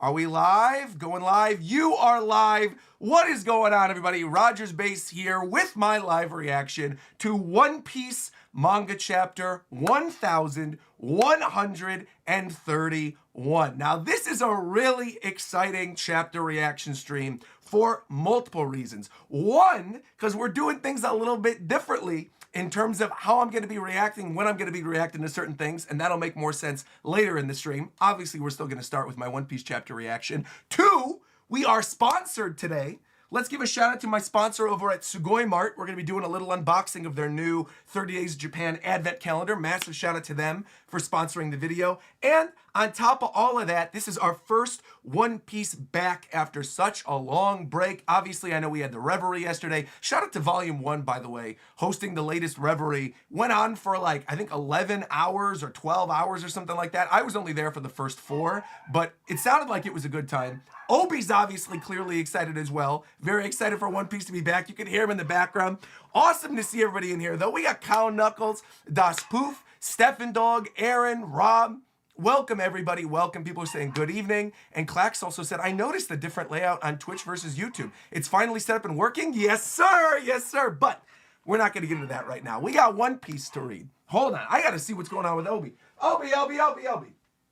Are we live? Going live? You are live. What is going on, everybody? RogersBase here with my live reaction to One Piece manga chapter 1131. Now, this is a really exciting chapter reaction stream for multiple reasons. One, because we're doing things a little bit differently in terms of how I'm going to be reacting, when I'm going to be reacting to certain things, and that'll make more sense later in the stream. Obviously, we're still going to start with my One Piece chapter reaction. Two, we are sponsored today. Let's give a shout out to my sponsor over at Sugoi Mart. We're going to be doing a little unboxing of their new 30 Days of Japan Advent calendar. Massive shout out to them for sponsoring the video. And on top of all of that, this is our first One Piece back after such a long break. Obviously, I know we had the Reverie yesterday. Shout out to Volume 1, by the way, hosting the latest Reverie. Went on for like, I think 11 hours or 12 hours or something like that. I was only there for the first 4, but it sounded like it was a good time. Obi's obviously clearly excited as well. Very excited for One Piece to be back. You can hear him in the background. Awesome to see everybody in here, though. We got Cow Knuckles, Das Poof, Stefan Dog, Aaron, Rob. Welcome, everybody. Welcome. People are saying good evening. And Clax also said, I noticed the different layout on Twitch versus YouTube. It's finally set up and working? Yes, sir. Yes, sir. But we're not going to get into that right now. We got One Piece to read. Hold on. I got to see what's going on with Obi. Obi.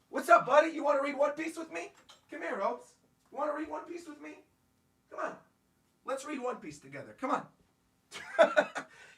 What's up, buddy? You want to read One Piece with me? Come here, Obs. You want to read One Piece with me? Come on. Let's read One Piece together. Come on.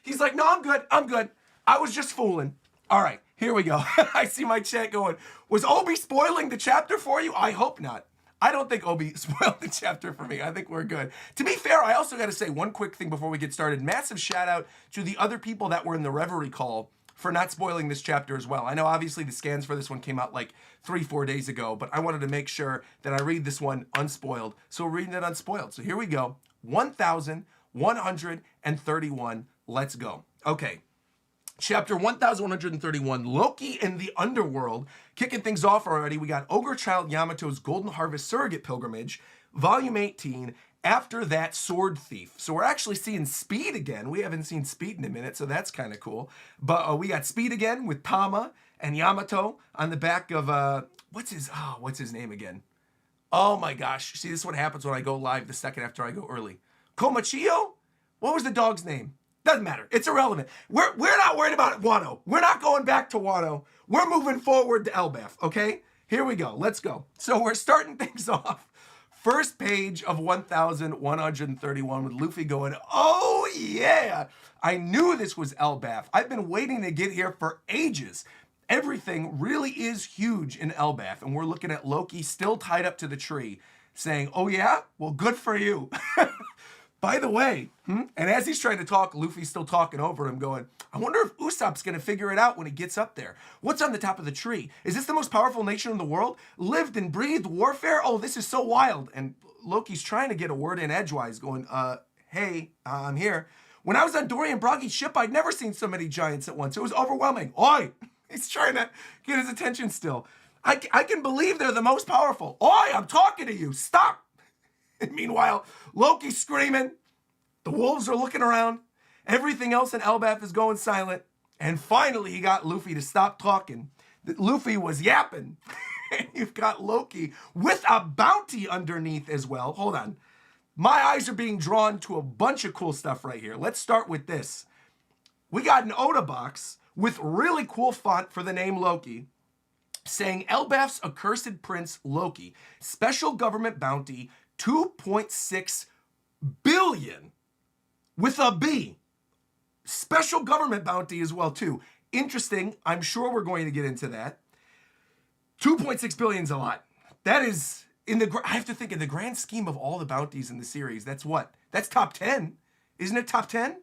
He's like, no, I'm good. I'm good. I was just fooling. All right, here we go. I see my chat going, was Obi spoiling the chapter for you? I hope not. I don't think Obi spoiled the chapter for me. I think we're good. To be fair, I also got to say one quick thing before we get started. Massive shout out to the other people that were in the Reverie call for not spoiling this chapter as well. I know obviously the scans for this one came out like 3-4 days ago, but I wanted to make sure that I read this one unspoiled. So we're reading it unspoiled. So here we go. 1131. Let's go. Okay. Chapter 1131, Loki in the Underworld. Kicking things off already, we got Ogre Child Yamato's Golden Harvest Surrogate Pilgrimage, Volume 18. After that, Sword Thief. So we're actually seeing Speed again. We haven't seen Speed in a minute, so that's kind of cool. But we got Speed again with Tama and Yamato on the back of, what's his name again? Oh my gosh. See, this is what happens when I go live the second after I go early. Komachio? What was the dog's name? Doesn't matter. It's irrelevant. We're not worried about Wano. We're not going back to Wano. We're moving forward to Elbaf, okay? Here we go. Let's go. So we're starting things off. First page of 1131 with Luffy going, oh yeah! I knew this was Elbaf. I've been waiting to get here for ages. Everything really is huge in Elbaf, and we're looking at Loki still tied up to the tree, saying, oh yeah? Well, good for you. By the way, and as he's trying to talk, Luffy's still talking over him going, I wonder if Usopp's going to figure it out when he gets up there. What's on the top of the tree? Is this the most powerful nation in the world? Lived and breathed warfare? Oh, this is so wild. And Loki's trying to get a word in edgewise going, hey, I'm here. When I was on Dory and Broggy's ship, I'd never seen so many giants at once. It was overwhelming. Oi! He's trying to get his attention still. I can believe they're the most powerful. Oi, I'm talking to you. Stop. And meanwhile, Loki's screaming. The wolves are looking around. Everything else in Elbaf is going silent. And finally, he got Luffy to stop talking. Luffy was yapping. And you've got Loki with a bounty underneath as well. Hold on. My eyes are being drawn to a bunch of cool stuff right here. Let's start with this. We got an Oda box with really cool font for the name Loki, saying Elbaf's accursed prince Loki, special government bounty, 2.6 billion with a B. Special government bounty as well, too. Interesting. I'm sure we're going to get into that. 2.6 billion is a lot. That is, I have to think, in the grand scheme of all the bounties in the series, that's what? That's top 10. Isn't it top 10?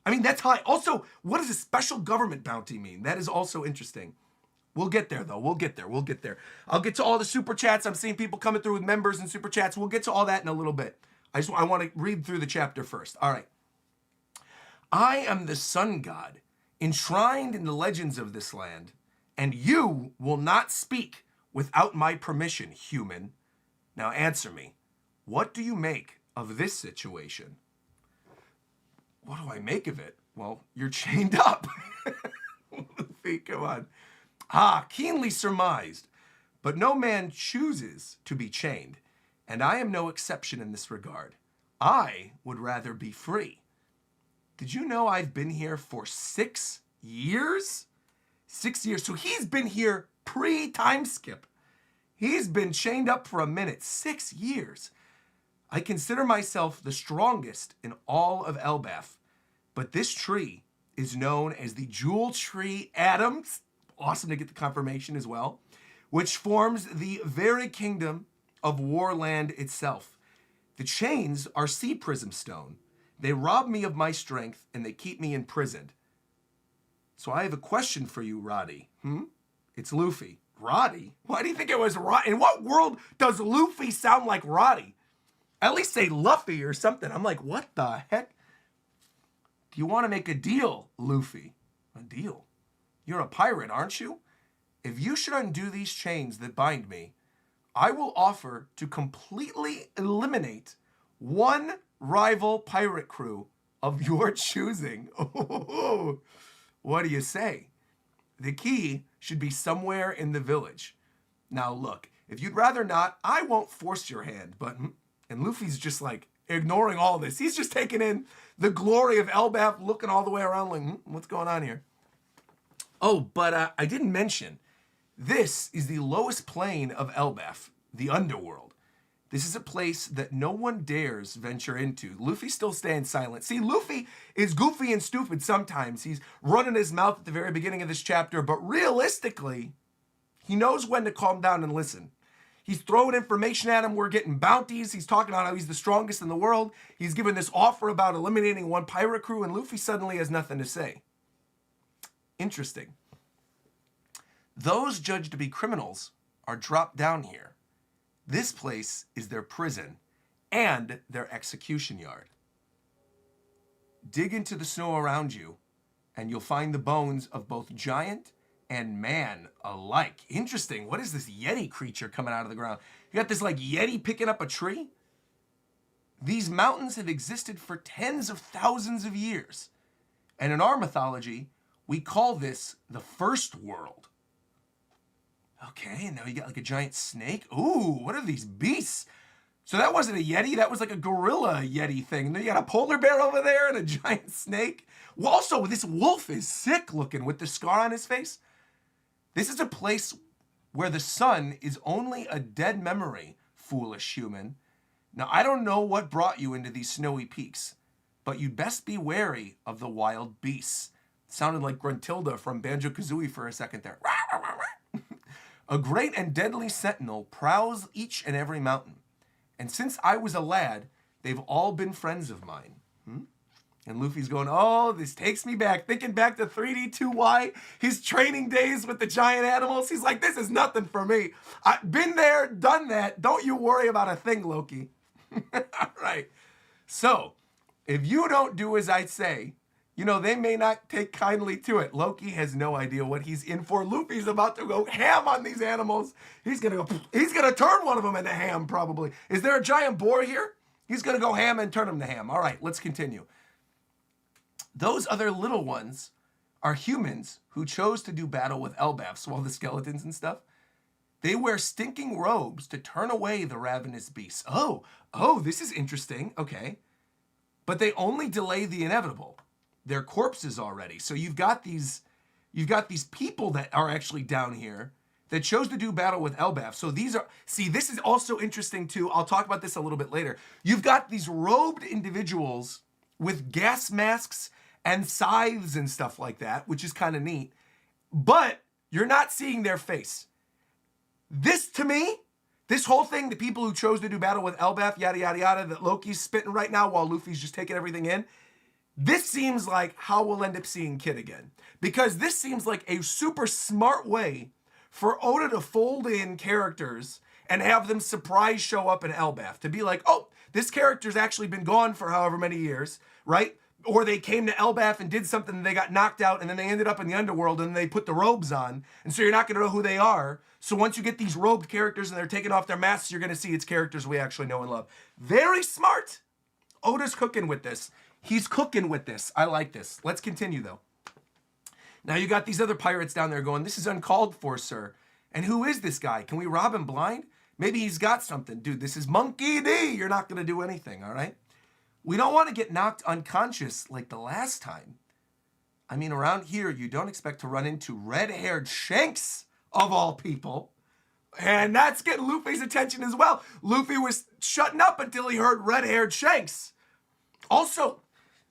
I mean, that's high. Also, what does a special government bounty mean? That is also interesting. We'll get there, though. We'll get there. I'll get to all the super chats. I'm seeing people coming through with members and super chats. We'll get to all that in a little bit. I want to read through the chapter first. All right. I am the sun god, enshrined in the legends of this land, and you will not speak without my permission, human. Now answer me. What do you make of this situation? What do I make of it? Well, you're chained up. Luffy, come on. Keenly surmised. But no man chooses to be chained, and I am no exception in this regard. I would rather be free. Did you know I've been here for 6 years? 6 years. So he's been here pre-time skip. He's been chained up for a minute. 6 years. I consider myself the strongest in all of Elbaf, but this tree is known as the Jewel Tree Adams. Awesome to get the confirmation as well, which forms the very kingdom of Warland itself. The chains are sea prism stone. They rob me of my strength and they keep me imprisoned. So I have a question for you, Roddy. It's Luffy. Roddy? Why do you think it was Roddy? In what world does Luffy sound like Roddy? At least say Luffy or something. I'm like, what the heck? Do you want to make a deal, Luffy? A deal? You're a pirate, aren't you? If you should undo these chains that bind me, I will offer to completely eliminate one rival pirate crew of your choosing. What do you say? The key should be somewhere in the village. Now look, if you'd rather not, I won't force your hand, but... And Luffy's just like ignoring all this. He's just taking in the glory of Elbaf, looking all the way around like, what's going on here? Oh, but I didn't mention, this is the lowest plane of Elbaf, the underworld. This is a place that no one dares venture into. Luffy still stands silent. See, Luffy is goofy and stupid sometimes. He's running his mouth at the very beginning of this chapter, but realistically, he knows when to calm down and listen. He's throwing information at him. We're getting bounties. He's talking about how he's the strongest in the world. He's given this offer about eliminating one pirate crew, and Luffy suddenly has nothing to say. Interesting. Those judged to be criminals are dropped down here. This place is their prison and their execution yard. Dig into the snow around you, and you'll find the bones of both giant and man alike. Interesting. What is this Yeti creature coming out of the ground? You got this like Yeti picking up a tree? These mountains have existed for tens of thousands of years. And in our mythology, we call this the first world. Okay, and now you got like a giant snake. Ooh, what are these beasts? So that wasn't a Yeti, that was like a gorilla Yeti thing. And then you got a polar bear over there and a giant snake. Well, also, this wolf is sick looking with the scar on his face. This is a place where the sun is only a dead memory, foolish human. Now, I don't know what brought you into these snowy peaks, but you'd best be wary of the wild beasts. It sounded like Gruntilda from Banjo-Kazooie for a second there. A great and deadly sentinel prowls each and every mountain. And since I was a lad, they've all been friends of mine. And Luffy's going, oh, this takes me back. Thinking back to 3D2Y, his training days with the giant animals. He's like, this is nothing for me. I've been there, done that. Don't you worry about a thing, Loki. All right. So, if you don't do as I say, you know, they may not take kindly to it. Loki has no idea what he's in for. Luffy's about to go ham on these animals. He's gonna turn one of them into ham, probably. Is there a giant boar here? He's gonna go ham and turn him to ham. All right, let's continue. Those other little ones are humans who chose to do battle with Elbaf, so all the skeletons and stuff. They wear stinking robes to turn away the ravenous beasts. Oh, this is interesting. Okay. But they only delay the inevitable. They're corpses already. So you've got these people that are actually down here that chose to do battle with Elbaf. So these are, see, this is also interesting too. I'll talk about this a little bit later. You've got these robed individuals with gas masks and scythes and stuff like that, which is kind of neat. But you're not seeing their face. This, to me, this whole thing, the people who chose to do battle with Elbaf, yada, yada, yada, that Loki's spitting right now while Luffy's just taking everything in, this seems like how we'll end up seeing Kid again. Because this seems like a super smart way for Oda to fold in characters and have them surprise show up in Elbaf. To be like, oh, this character's actually been gone for however many years, right? Or they came to Elbaf and did something and they got knocked out and then they ended up in the underworld and they put the robes on. And so you're not going to know who they are. So once you get these robed characters and they're taking off their masks, you're going to see it's characters we actually know and love. Very smart. Oda's cooking with this. He's cooking with this. I like this. Let's continue though. Now you got these other pirates down there going, this is uncalled for, sir. And who is this guy? Can we rob him blind? Maybe he's got something. Dude, this is Monkey D. You're not going to do anything, all right? We don't want to get knocked unconscious like the last time. I mean, around here, you don't expect to run into red-haired Shanks, of all people. And that's getting Luffy's attention as well. Luffy was shutting up until he heard red-haired Shanks. Also,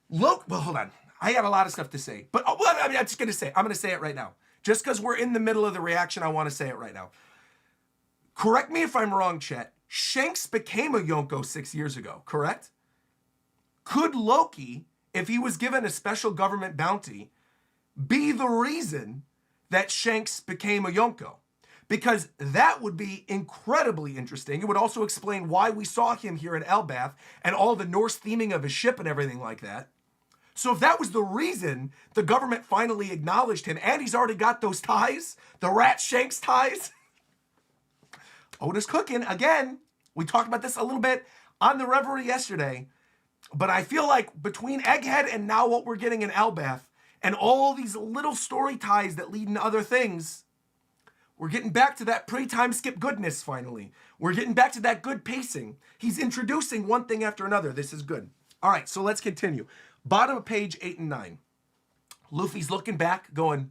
well, hold on. I got a lot of stuff to say. But I'm just going to say, I'm going to say it right now. Just because we're in the middle of the reaction, I want to say it right now. Correct me if I'm wrong, chat. Shanks became a Yonko 6 years ago, correct? Could Loki, if he was given a special government bounty, be the reason that Shanks became a Yonko? Because that would be incredibly interesting. It would also explain why we saw him here in Elbath and all the Norse theming of his ship and everything like that. So if that was the reason the government finally acknowledged him, and he's already got those ties, the Rat Shanks ties. Oda's cooking again. We talked about this a little bit on the Reverie yesterday, but I feel like between Egghead and now what we're getting in Elbath and all these little story ties that lead into other things, we're getting back to that pre-time skip goodness finally. We're getting back to that good pacing. He's introducing one thing after another. This is good. All right, so let's continue. Bottom of page 8 and 9. Luffy's looking back going,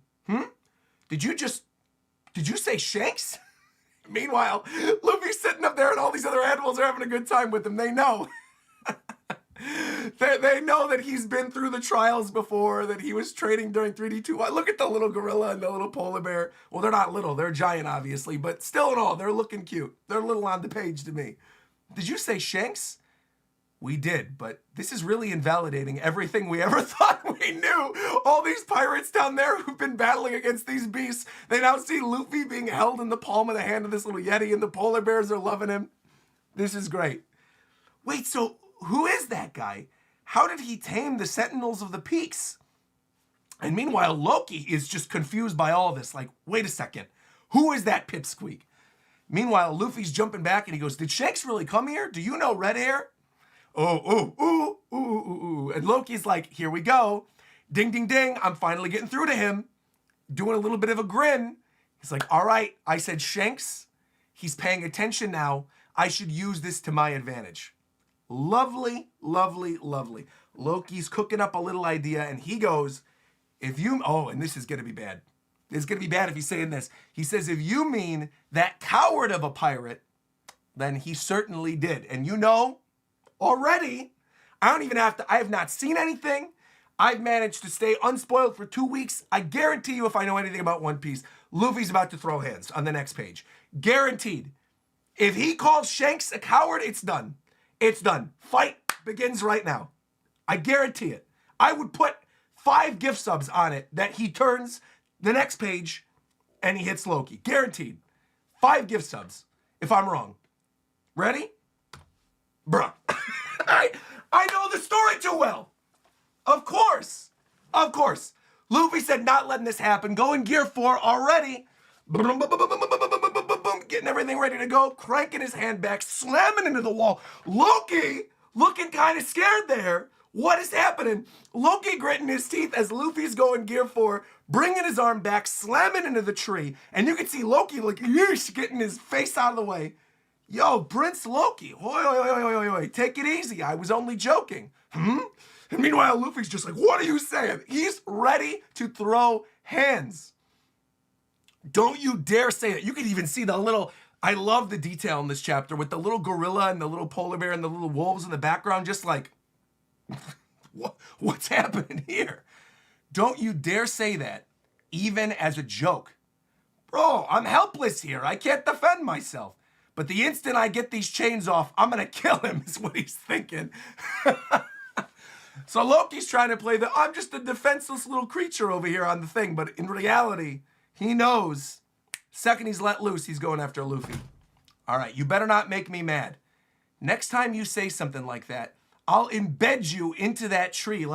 Did you say Shanks? Meanwhile, Luffy's sitting up there and all these other animals are having a good time with him. They know. They know that he's been through the trials before, that he was training during 3D2. Look at the little gorilla and the little polar bear. Well, they're not little. They're giant, obviously. But still in all, they're looking cute. They're little on the page to me. Did you say Shanks? We did, but this is really invalidating everything we ever thought we knew. All these pirates down there who've been battling against these beasts, they now see Luffy being held in the palm of the hand of this little Yeti, and the polar bears are loving him. This is great. Wait, so who is that guy? How did he tame the Sentinels of the Peaks? And meanwhile, Loki is just confused by all this. Like, wait a second. Who is that pipsqueak? Meanwhile, Luffy's jumping back and he goes, did Shanks really come here? Do you know Red Hair? Oh. And Loki's like, here we go. Ding, ding, ding. I'm finally getting through to him. Doing a little bit of a grin. He's like, all right, I said Shanks. He's paying attention now. I should use this to my advantage. Lovely, lovely, lovely. Loki's cooking up a little idea and he goes, and this is going to be bad. It's going to be bad if he's saying this. He says, if you mean that coward of a pirate, then he certainly did. And you know, already, I have not seen anything. I've managed to stay unspoiled for 2 weeks. I guarantee you if I know anything about One Piece, Luffy's about to throw hands on the next page. Guaranteed. If he calls Shanks a coward, it's done. It's done. Fight begins right now. I guarantee it. I would put 5 gift subs on it that he turns the next page and he hits Loki. Guaranteed. 5 gift subs if I'm wrong. Ready? Bruh. I know the story too well. Of course. Luffy said not letting this happen. Go in gear 4 already. Getting everything ready to go. Cranking his hand back. Slamming into the wall. Loki looking kind of scared there. What is happening? Loki gritting his teeth as Luffy's going gear 4. Bringing his arm back. Slamming into the tree. And you can see Loki like, yeesh, getting his face out of the way. Yo, Prince Loki, hoi, take it easy. I was only joking. And meanwhile, Luffy's just like, what are you saying? He's ready to throw hands. Don't you dare say it. You can even see I love the detail in this chapter with the little gorilla and the little polar bear and the little wolves in the background, just like, what's happening here? Don't you dare say that, even as a joke. Bro, I'm helpless here. I can't defend myself. But the instant I get these chains off, I'm going to kill him, is what he's thinking. So Loki's trying to play I'm just a defenseless little creature over here on the thing. But in reality, he knows. Second he's let loose, he's going after Luffy. All right, you better not make me mad. Next time you say something like that, I'll embed you into that tree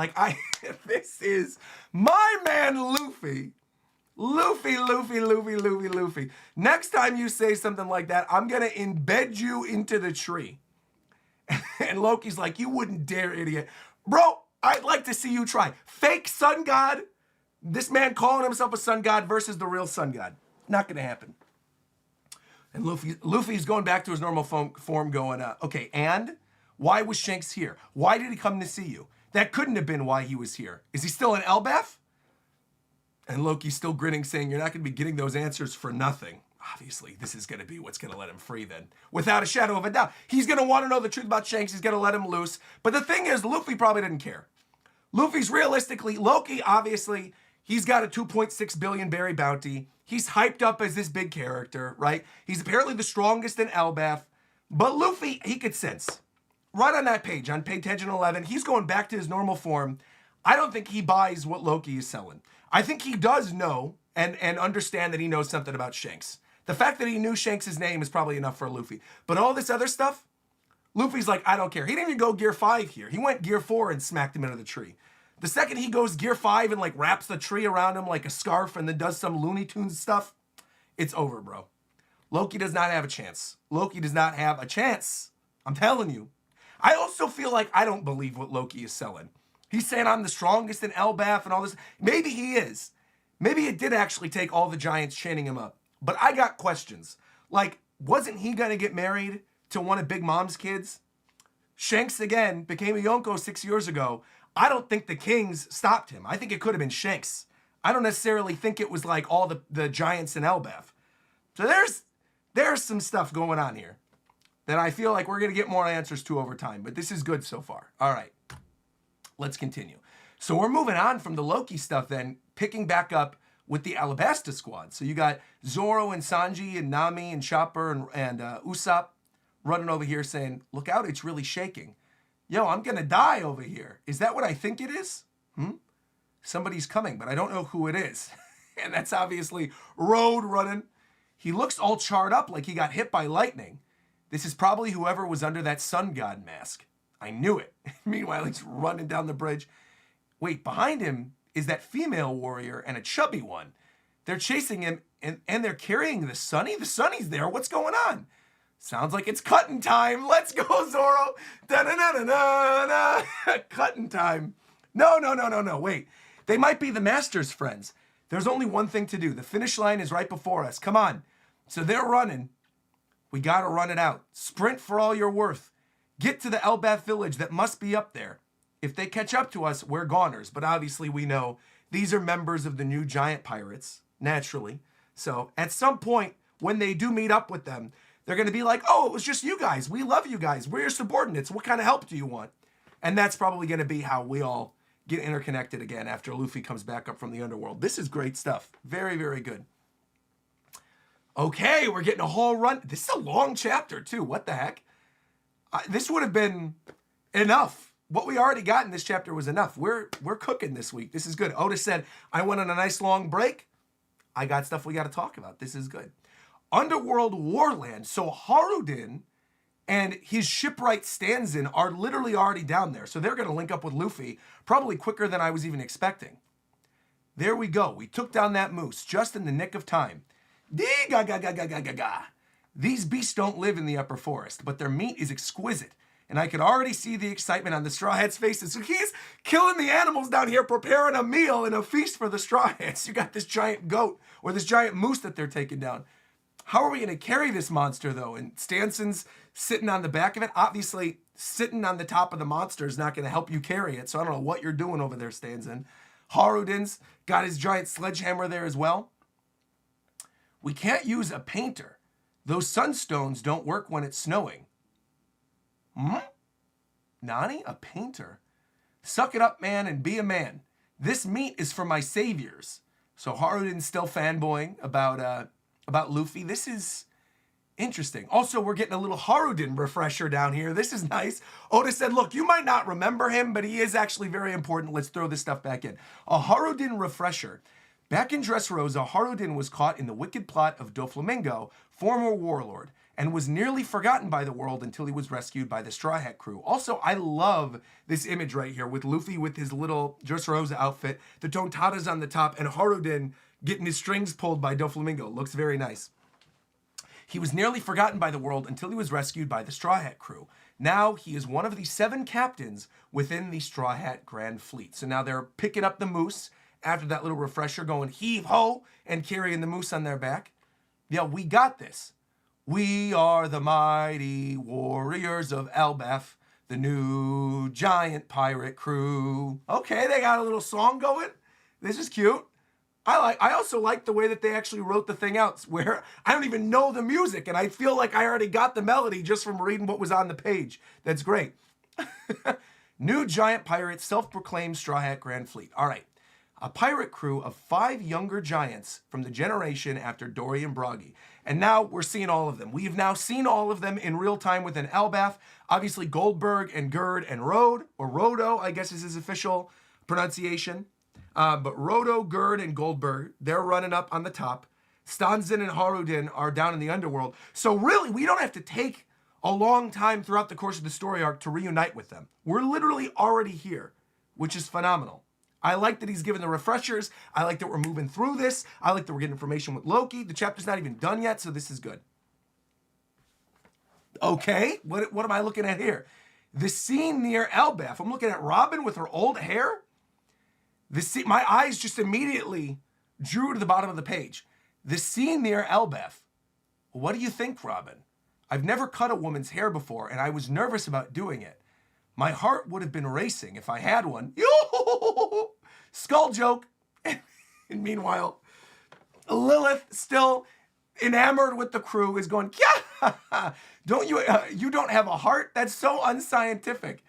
this is my man Luffy. Luffy. Next time you say something like that, I'm going to embed you into the tree. And Loki's like, you wouldn't dare, idiot. Bro, I'd like to see you try. Fake sun god. This man calling himself a sun god versus the real sun god. Not going to happen. And Luffy's going back to his normal form going, okay, and why was Shanks here? Why did he come to see you? That couldn't have been why he was here. Is he still an Elbaf? And Loki's still grinning, saying, you're not going to be getting those answers for nothing. Obviously, this is going to be what's going to let him free then. Without a shadow of a doubt. He's going to want to know the truth about Shanks. He's going to let him loose. But the thing is, Luffy probably didn't care. Luffy's realistically, Loki, obviously, he's got a 2.6 billion berry bounty. He's hyped up as this big character, right? He's apparently the strongest in Elbaf. But Luffy, he could sense. Right on that page, on page 1011, he's going back to his normal form. I don't think he buys what Loki is selling. I think he does know and understand that he knows something about Shanks. The fact that he knew Shanks' name is probably enough for Luffy. But all this other stuff, Luffy's like, I don't care. He didn't even go Gear 5 here. He went Gear 4 and smacked him into the tree. The second he goes Gear 5 and like wraps the tree around him like a scarf and then does some Looney Tunes stuff, it's over, bro. Loki does not have a chance. Loki does not have a chance. I'm telling you. I also feel like I don't believe what Loki is selling. He's saying I'm the strongest in Elbaf and all this. Maybe he is. Maybe it did actually take all the giants chaining him up. But I got questions. Like, wasn't he going to get married to one of Big Mom's kids? Shanks, again, became a Yonko 6 years ago. I don't think the Kings stopped him. I think it could have been Shanks. I don't necessarily think it was like all the giants in Elbaf. So there's some stuff going on here that I feel like we're going to get more answers to over time. But this is good so far. All right. Let's continue. So we're moving on from the Loki stuff then, picking back up with the Alabasta squad. So you got Zoro and Sanji and Nami and Chopper and Usopp running over here saying, look out, it's really shaking. Yo, I'm going to die over here. Is that what I think it is? Somebody's coming, but I don't know who it is. And that's obviously Road running. He looks all charred up like he got hit by lightning. This is probably whoever was under that sun god mask. I knew it. Meanwhile, he's running down the bridge. Wait, behind him is that female warrior and a chubby one. They're chasing him and they're carrying the Sunny. The Sunny's there. What's going on? Sounds like it's cutting time. Let's go, Zoro. Da-na-na-na-na-na. Cutting time. No. Wait. They might be the Master's friends. There's only one thing to do. The finish line is right before us. Come on. So they're running. We got to run it out. Sprint for all you're worth. Get to the Elbaf village that must be up there. If they catch up to us, we're goners. But obviously we know these are members of the new giant pirates, naturally. So at some point, when they do meet up with them, they're going to be like, oh, it was just you guys. We love you guys. We're your subordinates. What kind of help do you want? And that's probably going to be how we all get interconnected again after Luffy comes back up from the underworld. This is great stuff. Very, very good. Okay, we're getting a whole run. This is a long chapter, too. What the heck? This would have been enough. What we already got in this chapter was enough. We're cooking this week. This is good. Otis said, I went on a nice long break. I got stuff we got to talk about. This is good. Underworld Warland. So Harudin and his shipwright Stanzin are literally already down there. So they're going to link up with Luffy probably quicker than I was even expecting. There we go. We took down that moose just in the nick of time. Dee-ga-ga-ga-ga-ga-ga-ga. These beasts don't live in the upper forest, but their meat is exquisite. And I could already see the excitement on the Straw Hats' faces. So he's killing the animals down here, preparing a meal and a feast for the Straw Hats. You got this giant goat or this giant moose that they're taking down. How are we going to carry this monster, though? And Stanson's sitting on the back of it. Obviously, sitting on the top of the monster is not going to help you carry it. So I don't know what you're doing over there, Stanson. Harudin's got his giant sledgehammer there as well. We can't use a painter. Those sunstones don't work when it's snowing. Nani? A painter? Suck it up, man, and be a man. This meat is for my saviors. So Harudin's still fanboying about Luffy. This is interesting. Also, we're getting a little Harudin refresher down here. This is nice. Otis said, look, you might not remember him, but he is actually very important. Let's throw this stuff back in. A Harudin refresher. Back in Dressrosa, Harudin was caught in the wicked plot of Doflamingo, former warlord, and was nearly forgotten by the world until he was rescued by the Straw Hat crew. Also, I love this image right here with Luffy with his little Dressrosa outfit, the Tontadas on the top, and Harudin getting his strings pulled by Doflamingo. Looks very nice. He was nearly forgotten by the world until he was rescued by the Straw Hat crew. Now he is one of the 7 captains within the Straw Hat Grand Fleet. So now they're picking up the moose after that little refresher, going heave-ho and carrying the moose on their back. Yeah, we got this. We are the mighty warriors of Elbaf, the new giant pirate crew. Okay, they got a little song going. This is cute. I also like the way that they actually wrote the thing out where I don't even know the music and I feel like I already got the melody just from reading what was on the page. That's great. New giant pirate, self-proclaimed Straw Hat Grand Fleet. All right. A pirate crew of 5 younger giants from the generation after Dory and Broggy. And now we're seeing all of them. We have now seen all of them in real time within Elbaf. Obviously Goldberg and Gerd and Rode, or Rodo, I guess is his official pronunciation. But Rodo, Gerd, and Goldberg, they're running up on the top. Stanzen and Harudin are down in the underworld. So really, we don't have to take a long time throughout the course of the story arc to reunite with them. We're literally already here, which is phenomenal. I like that he's given the refreshers. I like that we're moving through this. I like that we're getting information with Loki. The chapter's not even done yet, so this is good. Okay, what am I looking at here? The scene near Elbaf. I'm looking at Robin with her old hair. My eyes just immediately drew to the bottom of the page. The scene near Elbaf. What do you think, Robin? I've never cut a woman's hair before, and I was nervous about doing it. My heart would have been racing if I had one. Yo! Skull joke. And meanwhile, Lilith, still enamored with the crew, is going, yeah! Don't you? You don't have a heart? That's so unscientific.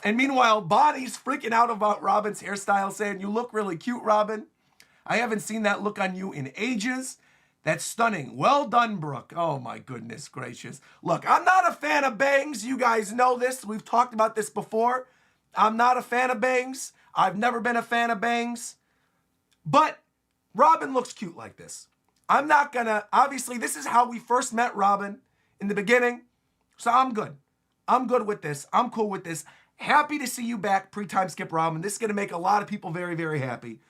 And meanwhile, Bonnie's freaking out about Robin's hairstyle, saying, you look really cute, Robin. I haven't seen that look on you in ages. That's stunning. Well done, Brooke. Oh, my goodness gracious. Look, I'm not a fan of bangs. You guys know this. We've talked about this before. I'm not a fan of bangs. I've never been a fan of bangs. But Robin looks cute like this. I'm not going to... Obviously, this is how we first met Robin in the beginning. So I'm good. I'm good with this. I'm cool with this. Happy to see you back, pre-time skip Robin. This is going to make a lot of people very, very happy.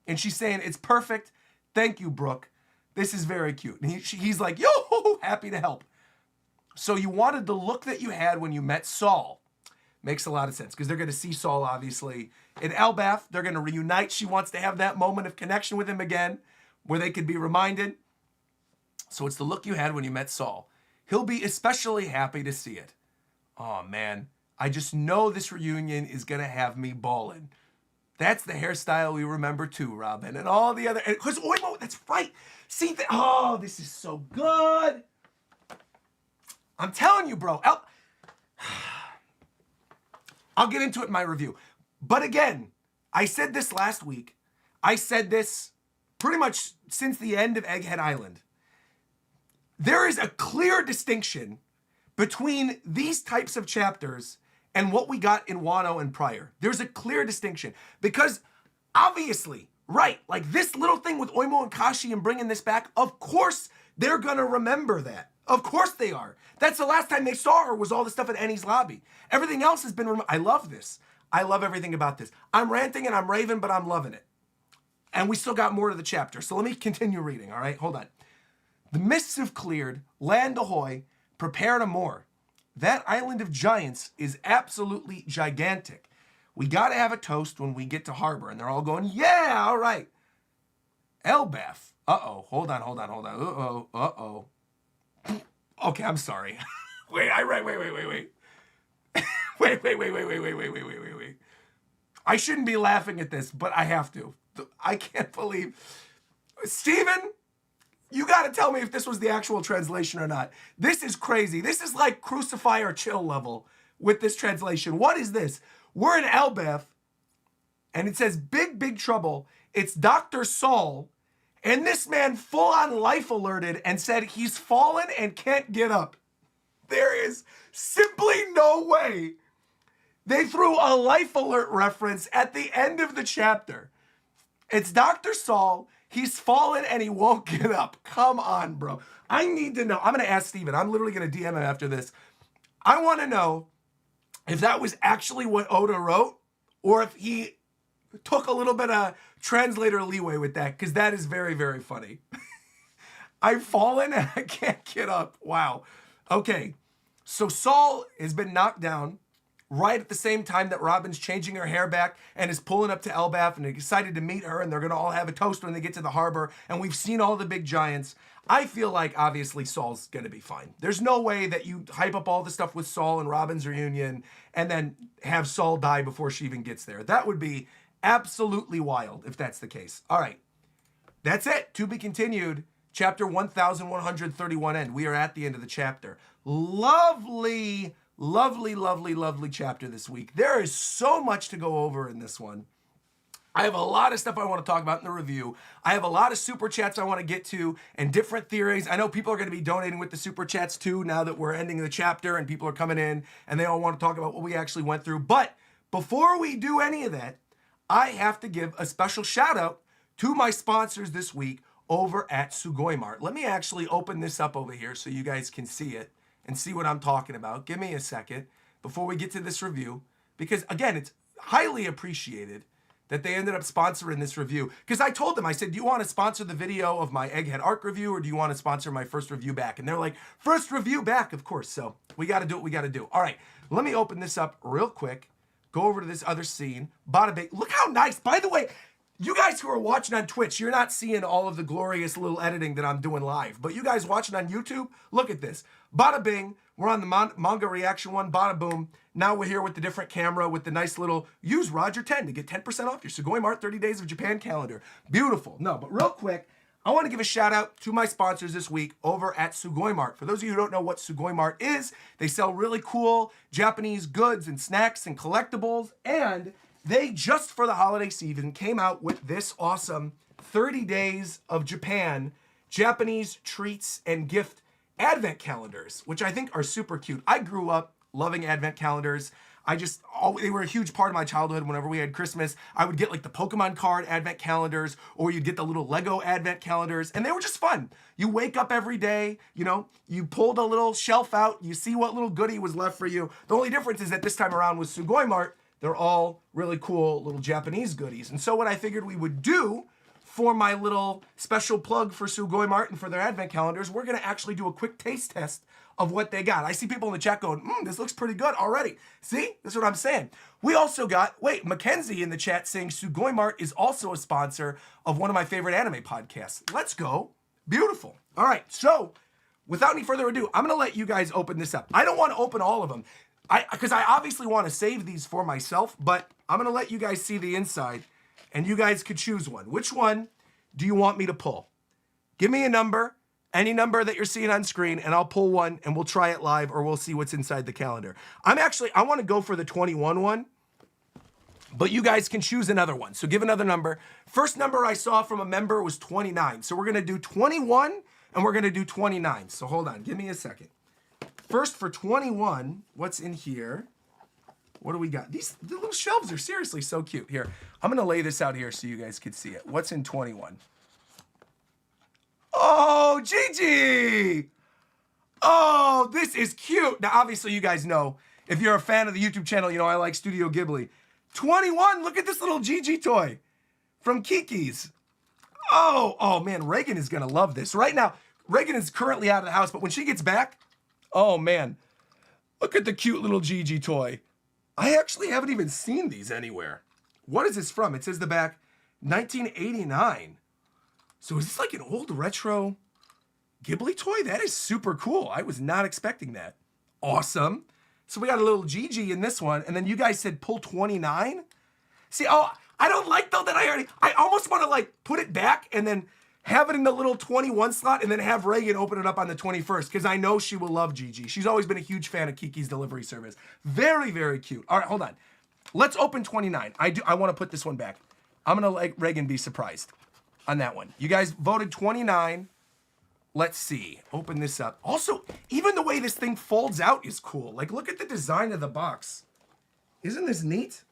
And she's saying, it's perfect. Thank you, Brooke. This is very cute. And he's like, yo, happy to help. So you wanted the look that you had when you met Saul. Makes a lot of sense because they're going to see Saul, obviously. In Elbaf, they're going to reunite. She wants to have that moment of connection with him again where they could be reminded. So it's the look you had when you met Saul. He'll be especially happy to see it. Oh, man. I just know this reunion is going to have me bawling. That's the hairstyle we remember too, Robin. And all the other... Because Oimo, that's right. See, oh, this is so good. I'm telling you, bro. I'll get into it in my review. But again, I said this last week. I said this pretty much since the end of Egghead Island. There is a clear distinction between these types of chapters and what we got in Wano and prior. There's a clear distinction because obviously, right, like this little thing with Oimo and Kashi and bringing this back, of course they're going to remember that. Of course they are. That's the last time they saw her was all the stuff at Annie's lobby. Everything else has been, I love this. I love everything about this. I'm ranting and I'm raving, but I'm loving it. And we still got more to the chapter. So let me continue reading, all right? Hold on. The mists have cleared, land ahoy, prepare to moor. That island of giants is absolutely gigantic. We got to have a toast when we get to harbor. And they're all going, yeah, all right. Elbaf. Uh-oh. Hold on. Uh-oh. Okay, I'm sorry. Wait. Wait. I shouldn't be laughing at this, but I have to. I can't believe. Steven, you got to tell me if this was the actual translation or not. This is crazy. This is like crucify or chill level with this translation. What is this? We're in Elbaf, and it says big trouble. It's Dr. Saul, and this man full-on life alerted and said he's fallen and can't get up. There is simply no way. They threw a life alert reference at the end of the chapter. It's Dr. Saul. He's fallen and he won't get up. Come on, bro. I need to know. I'm going to ask Steven. I'm literally going to DM him after this. I want to know if that was actually what Oda wrote or if he took a little bit of translator leeway with that, because that is very, very funny. I've fallen and I can't get up. Wow. Okay. So Saul has been knocked down. right at the same time that Robin's changing her hair back and is pulling up to Elbaf and excited to meet her, and they're going to all have a toast when they get to the harbor, and we've seen all the big giants. I feel like, obviously, Saul's going to be fine. There's no way that you hype up all the stuff with Saul and Robin's reunion and then have Saul die before she even gets there. That would be absolutely wild if that's the case. All right. That's it. To be continued. Chapter 1131 end. We are at the end of the chapter. Lovely, lovely, lovely, lovely chapter this week. There is so much to go over in this one. I have a lot of stuff I want to talk about in the review. I have a lot of super chats I want to get to and different theories. I know people are going to be donating with the super chats too now that we're ending the chapter and people are coming in and they all want to talk about what we actually went through. But before we do any of that, I have to give a special shout out to my sponsors this week over at Sugoi Mart. Let me actually open this up over here so you guys can see it and see what I'm talking about. Give me a second before we get to this review, because again, it's highly appreciated that they ended up sponsoring this review. Because I told them, I said, do you want to sponsor the video of my Egghead Arc review, or do you want to sponsor my first review back? And they're like, first review back, of course. So we got to do what we got to do. All right, let me open this up real quick. Go over to this other scene. Bada bing. Look how nice. By the way, you guys who are watching on Twitch, you're not seeing all of the glorious little editing that I'm doing live. But you guys watching on YouTube, look at this. Bada bing. We're on the manga reaction one. Bada boom. Now we're here with the different camera with the nice little use Roger 10 to get 10% off your Sugoi Mart 30 Days of Japan calendar. Beautiful. No, but real quick, I want to give a shout out to my sponsors this week over at Sugoi Mart. For those of you who don't know what Sugoi Mart is, they sell really cool Japanese goods and snacks and collectibles. And they, just for the holiday season, came out with this awesome 30 Days of Japan Japanese treats and gift advent calendars, which I think are super cute. I grew up loving advent calendars. They were a huge part of my childhood. Whenever we had Christmas, I would get like the Pokemon card advent calendars, or you'd get the little Lego advent calendars, and they were just fun. You wake up every day, you pulled a little shelf out, you see what little goodie was left for you. The only difference is that this time around with Sugoi Mart, they're all really cool little Japanese goodies. And so what I figured we would do for my little special plug for Sugoi Mart and for their advent calendars, we're going to actually do a quick taste test of what they got. I see people in the chat going, this looks pretty good already. See? That's what I'm saying. We also got, Mackenzie in the chat saying Sugoi Mart is also a sponsor of one of my favorite anime podcasts. Let's go. Beautiful. All right. So without any further ado, I'm going to let you guys open this up. I don't want to open all of them because I obviously want to save these for myself, but I'm going to let you guys see the inside and you guys could choose one. Which one do you want me to pull? Give me a number. Any number that you're seeing on screen, and I'll pull one, and we'll try it live, or we'll see what's inside the calendar. I want to go for the 21 one, but you guys can choose another one. So give another number. First number I saw from a member was 29. So we're going to do 21, and we're going to do 29. So hold on. Give me a second. First for 21, what's in here? What do we got? The little shelves are seriously so cute. Here, I'm going to lay this out here so you guys can see it. What's in 21? Oh, Gigi! Oh, this is cute. Now, obviously, you guys know, if you're a fan of the YouTube channel, you know I like Studio Ghibli. 21, look at this little Gigi toy from Kiki's. Oh, man, Reagan is going to love this. Right now, Reagan is currently out of the house, but when she gets back, oh, man, look at the cute little Gigi toy. I actually haven't even seen these anywhere. What is this from? It says the back, 1989. So is this like an old retro Ghibli toy? That is super cool. I was not expecting that. Awesome. So we got a little Gigi in this one, and then you guys said pull 29? See, I don't like though that I almost want to like put it back and then have it in the little 21 slot and then have Reagan open it up on the 21st, because I know she will love Gigi. She's always been a huge fan of Kiki's delivery service. Very, very cute. All right, hold on. Let's open 29. I want to put this one back. I'm going to let Reagan be surprised on that one. You guys voted 29. Let's see. Open this up. Also, even the way this thing folds out is cool. Like, look at the design of the box. Isn't this neat?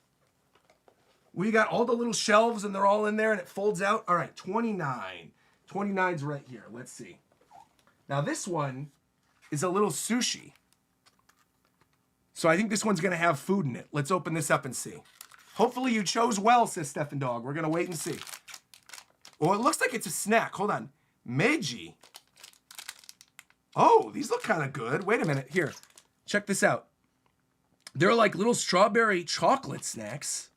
We got all the little shelves and they're all in there and it folds out. All right, 29. 29's right here. Let's see. Now this one is a little sushi. So I think this one's going to have food in it. Let's open this up and see. Hopefully you chose well, says Stefan Dog. We're going to wait and see. Well, it looks like it's a snack. Hold on. Meiji. Oh, these look kind of good. Wait a minute. Here. Check this out. They're like little strawberry chocolate snacks.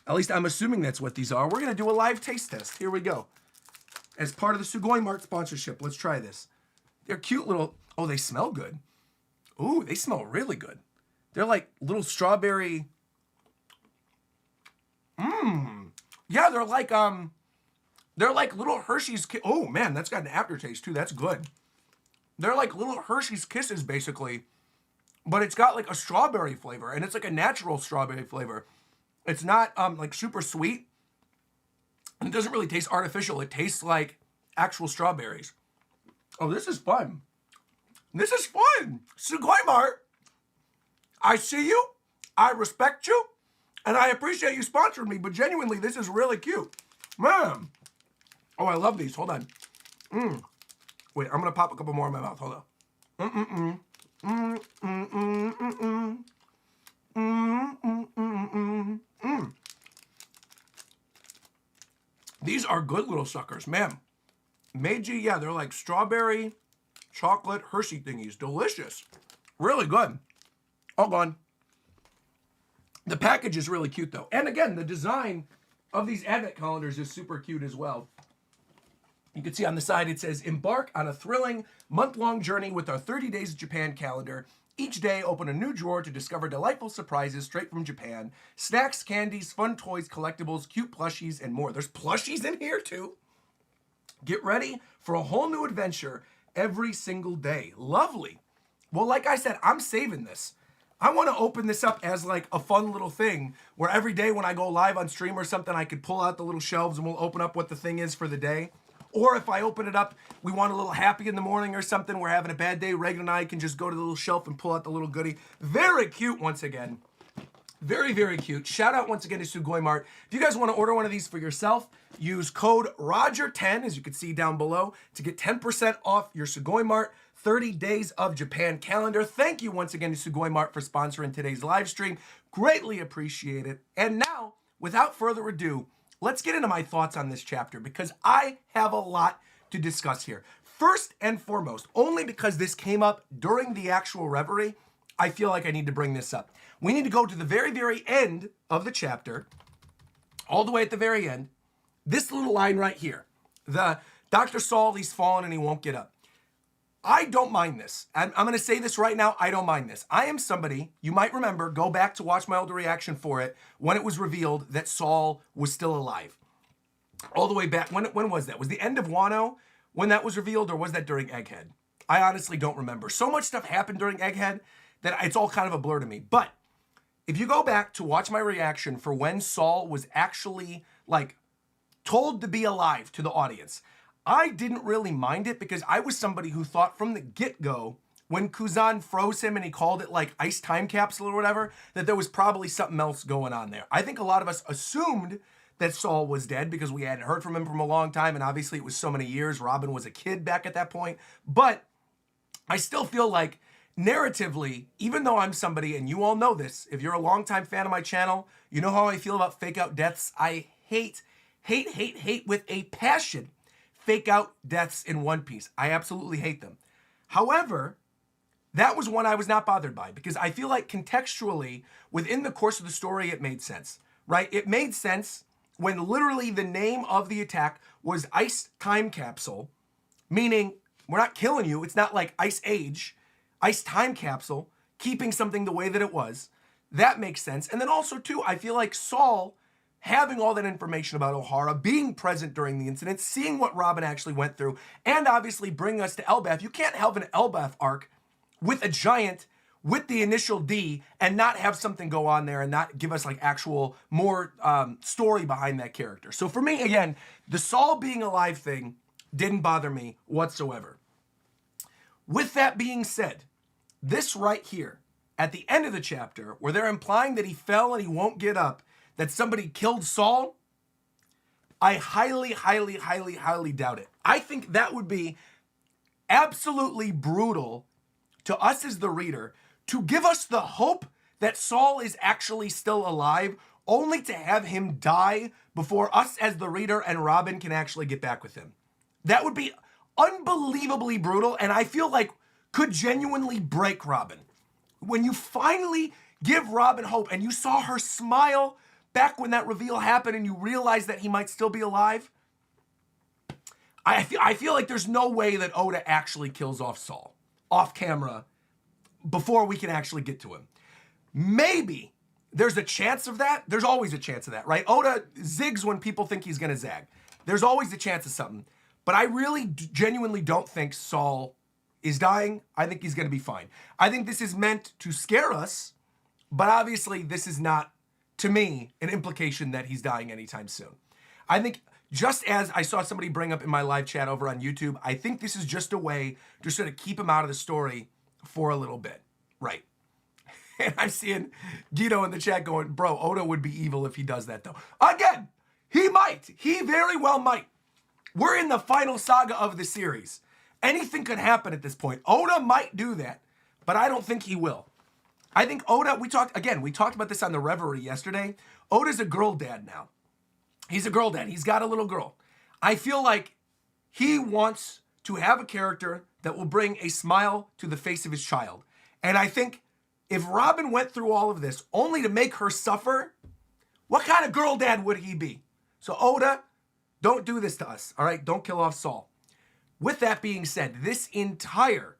At least I'm assuming that's what these are. We're going to do a live taste test. Here we go. As part of the Sugoi Mart sponsorship, let's try this. They're cute little... Oh, they smell good. Ooh, they smell really good. They're like little strawberry... Yeah, they're like little Hershey's... Oh, man, that's got an aftertaste, too. That's good. They're like little Hershey's Kisses, basically. But it's got like a strawberry flavor, and it's like a natural strawberry flavor. It's not like super sweet. And it doesn't really taste artificial. It tastes like actual strawberries. Oh, this is fun. This is fun. Sugoi Mart. I see you. I respect you. And I appreciate you sponsoring me. But genuinely, this is really cute. Man. Oh, I love these. Hold on. Wait, I'm going to pop a couple more in my mouth. Hold on. These are good little suckers, man. Meiji, yeah, they're like strawberry, chocolate, Hershey thingies. Delicious. Really good. All gone. The package is really cute, though. And again, the design of these advent calendars is super cute as well. You can see on the side it says, embark on a thrilling month-long journey with our 30 Days of Japan calendar. Each day, open a new drawer to discover delightful surprises straight from Japan. Snacks, candies, fun toys, collectibles, cute plushies, and more. There's plushies in here, too. Get ready for a whole new adventure every single day. Lovely. Well, like I said, I'm saving this. I want to open this up as like a fun little thing where every day when I go live on stream or something, I could pull out the little shelves and we'll open up what the thing is for the day. Or if I open it up, we want a little happy in the morning or something, we're having a bad day, Reagan and I can just go to the little shelf and pull out the little goodie. Very cute once again. Very, very cute. Shout out once again to Sugoi Mart. If you guys want to order one of these for yourself, use code ROGER10, as you can see down below, to get 10% off your Sugoi Mart 30 Days of Japan calendar. Thank you once again to Sugoi Mart for sponsoring today's live stream. Greatly appreciate it. And now, without further ado, let's get into my thoughts on this chapter because I have a lot to discuss here. First and foremost, only because this came up during the actual reverie, I feel like I need to bring this up. We need to go to the very, very end of the chapter, all the way at the very end. This little line right here, the Dr. Saul, he's fallen and he won't get up. I don't mind this. I'm going to say this right now. I don't mind this. I am somebody, you might remember, go back to watch my older reaction for it, when it was revealed that Saul was still alive. All the way back, when was that? Was the end of Wano when that was revealed, or was that during Egghead? I honestly don't remember. So much stuff happened during Egghead that it's all kind of a blur to me. But if you go back to watch my reaction for when Saul was actually, like, told to be alive to the audience, I didn't really mind it because I was somebody who thought from the get-go, when Kuzan froze him and he called it like ice time capsule or whatever, that there was probably something else going on there. I think a lot of us assumed that Saul was dead because we hadn't heard from him from a long time, and obviously it was so many years. Robin was a kid back at that point. But I still feel like narratively, even though I'm somebody, and you all know this, if you're a longtime fan of my channel, you know how I feel about fake out deaths. I hate with a passion fake out deaths in One Piece. I absolutely hate them. However, that was one I was not bothered by because I feel like contextually, within the course of the story, it made sense, right? It made sense when literally the name of the attack was Ice Time Capsule, meaning we're not killing you. It's not like Ice Age, Ice Time Capsule, keeping something the way that it was. That makes sense. And then also, too, I feel like Saul having all that information about Ohara, being present during the incident, seeing what Robin actually went through, and obviously bringing us to Elbaf. You can't have an Elbaf arc with a giant with the initial D and not have something go on there and not give us like actual more story behind that character. So for me, again, the Saul being alive thing didn't bother me whatsoever. With that being said, this right here, at the end of the chapter, where they're implying that he fell and he won't get up, that somebody killed Saul, I highly doubt it. I think that would be absolutely brutal to us as the reader to give us the hope that Saul is actually still alive, only to have him die before us as the reader and Robin can actually get back with him. That would be unbelievably brutal, and I feel like could genuinely break Robin. When you finally Give Robin hope. And you saw her smile back when that reveal happened and you realized that he might still be alive. I feel like there's no way that Oda actually kills off Saul off camera before we can actually get to him. Maybe there's a chance of that. There's always a chance of that, right? Oda zigs when people think he's going to zag. There's always a chance of something. But I really genuinely don't think Saul is dying. I think he's going to be fine. I think this is meant to scare us, but obviously this is not, to me, an implication that he's dying anytime soon. I think just as I saw somebody bring up in my live chat over on YouTube, I think this is just a way to sort of keep him out of the story for a little bit. Right. And I'm seeing Guido in the chat going, bro, Oda would be evil if he does that, though. Again, he might. He very well might. We're in the final saga of the series. Anything could happen at this point. Oda might do that, but I don't think he will. I think Oda, we talked about this on the Reverie yesterday. Oda's a girl dad now. He's a girl dad. He's got a little girl. I feel like he wants to have a character that will bring a smile to the face of his child. And I think if Robin went through all of this only to make her suffer, what kind of girl dad would he be? So Oda, don't do this to us, all right? Don't kill off Saul. With that being said, this entire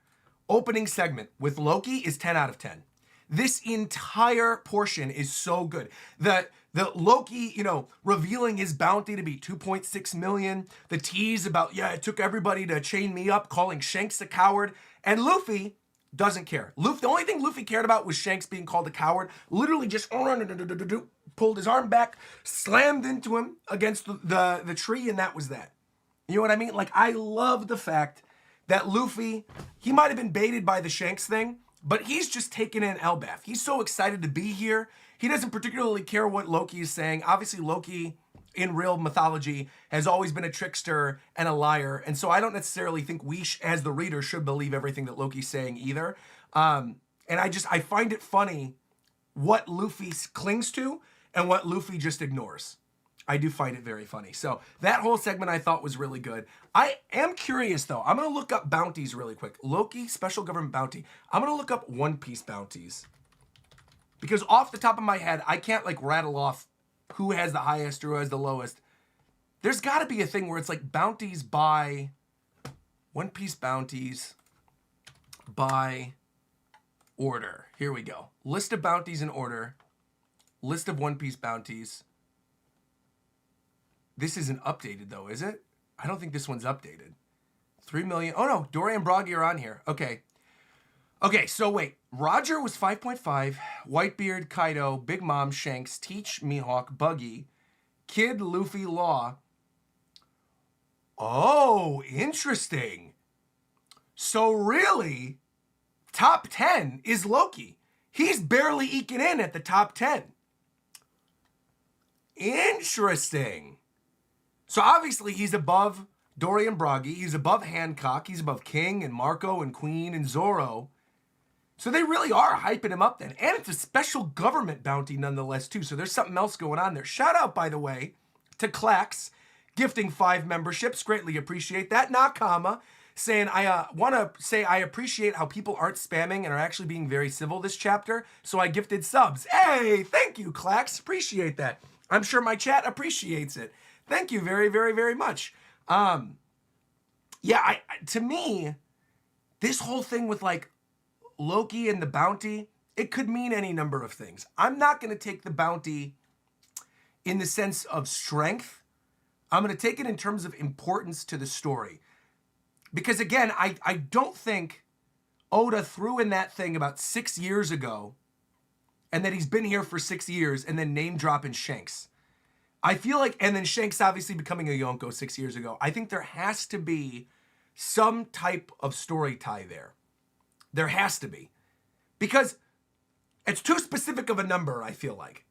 opening segment with Loki is 10 out of 10. This entire portion is so good. The Loki, revealing his bounty to be 2.6 million. The tease about, it took everybody to chain me up, calling Shanks a coward. And Luffy doesn't care. The only thing Luffy cared about was Shanks being called a coward. Literally just pulled his arm back, slammed into him against the tree, and that was that. You know what I mean? Like, I love the fact that Luffy, he might have been baited by the Shanks thing, but he's just taken in Elbaf. He's so excited to be here. He doesn't particularly care what Loki is saying. Obviously, Loki, in real mythology, has always been a trickster and a liar. And so I don't necessarily think we, as the reader, should believe everything that Loki's saying either. And I find it funny what Luffy clings to and what Luffy just ignores. I do find it very funny. So that whole segment I thought was really good. I am curious though. I'm going to look up bounties really quick. Loki, special government bounty. I'm going to look up One Piece bounties. Because off the top of my head, I can't rattle off who has the highest or who has the lowest. There's got to be a thing where it's like bounties by One Piece bounties by order. Here we go. List of bounties in order. List of One Piece bounties. This isn't updated, though, is it? I don't think this one's updated. 3 million. Oh, no. Dory and Broggy are on here. Okay. Okay, so wait. Roger was 5.5. Whitebeard, Kaido, Big Mom, Shanks, Teach, Mihawk, Buggy, Kid, Luffy, Law. Oh, interesting. So really, top 10 is Loki. He's barely eking in at the top 10. Interesting. So obviously he's above Dory and Broggy. He's above Hancock. He's above King and Marco and Queen and Zoro. So they really are hyping him up then. And it's a special government bounty nonetheless too. So there's something else going on there. Shout out, by the way, to Clax, gifting 5 memberships. Greatly appreciate that. Nakama saying, I want to say I appreciate how people aren't spamming and are actually being very civil this chapter. So I gifted subs. Hey, thank you, Clax. Appreciate that. I'm sure my chat appreciates it. Thank you very, very, very much. To me, this whole thing with Loki and the bounty, it could mean any number of things. I'm not going to take the bounty in the sense of strength. I'm going to take it in terms of importance to the story. Because again, I don't think Oda threw in that thing about 6 years ago and that he's been here for 6 years and then name dropping Shanks. I feel like, and then Shanks obviously becoming a Yonko 6 years ago. I think there has to be some type of story tie there. There has to be. Because it's too specific of a number, I feel like.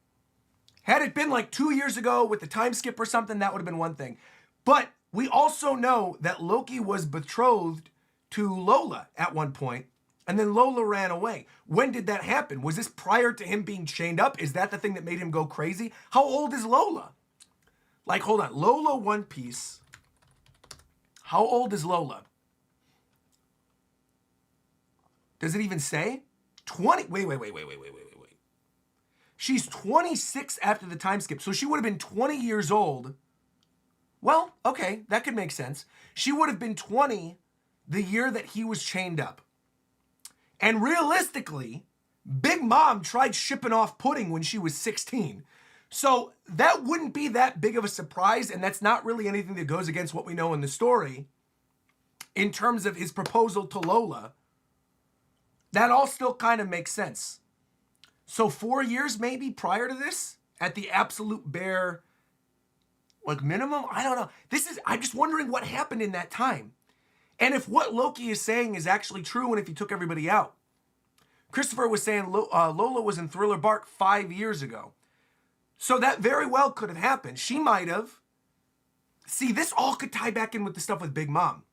Had it been 2 years ago with the time skip or something, that would have been one thing. But we also know that Loki was betrothed to Lola at one point, and then Lola ran away. When did that happen? Was this prior to him being chained up? Is that the thing that made him go crazy? How old is Lola? Hold on. Lola One Piece. How old is Lola? Does it even say? 20. Wait. She's 26 after the time skip, so she would have been 20 years old. Well, okay, that could make sense. She would have been 20 the year that he was chained up. And realistically, Big Mom tried shipping off pudding when she was 16. So that wouldn't be that big of a surprise, and that's not really anything that goes against what we know in the story in terms of his proposal to Lola. That all still kind of makes sense. So 4 years maybe prior to this, at the absolute bare, like, minimum? I don't know. I'm just wondering what happened in that time. And if what Loki is saying is actually true, and if he took everybody out. Christopher was saying Lola was in Thriller Bark 5 years ago. So that very well could have happened. She might have. See, this all could tie back in with the stuff with Big Mom.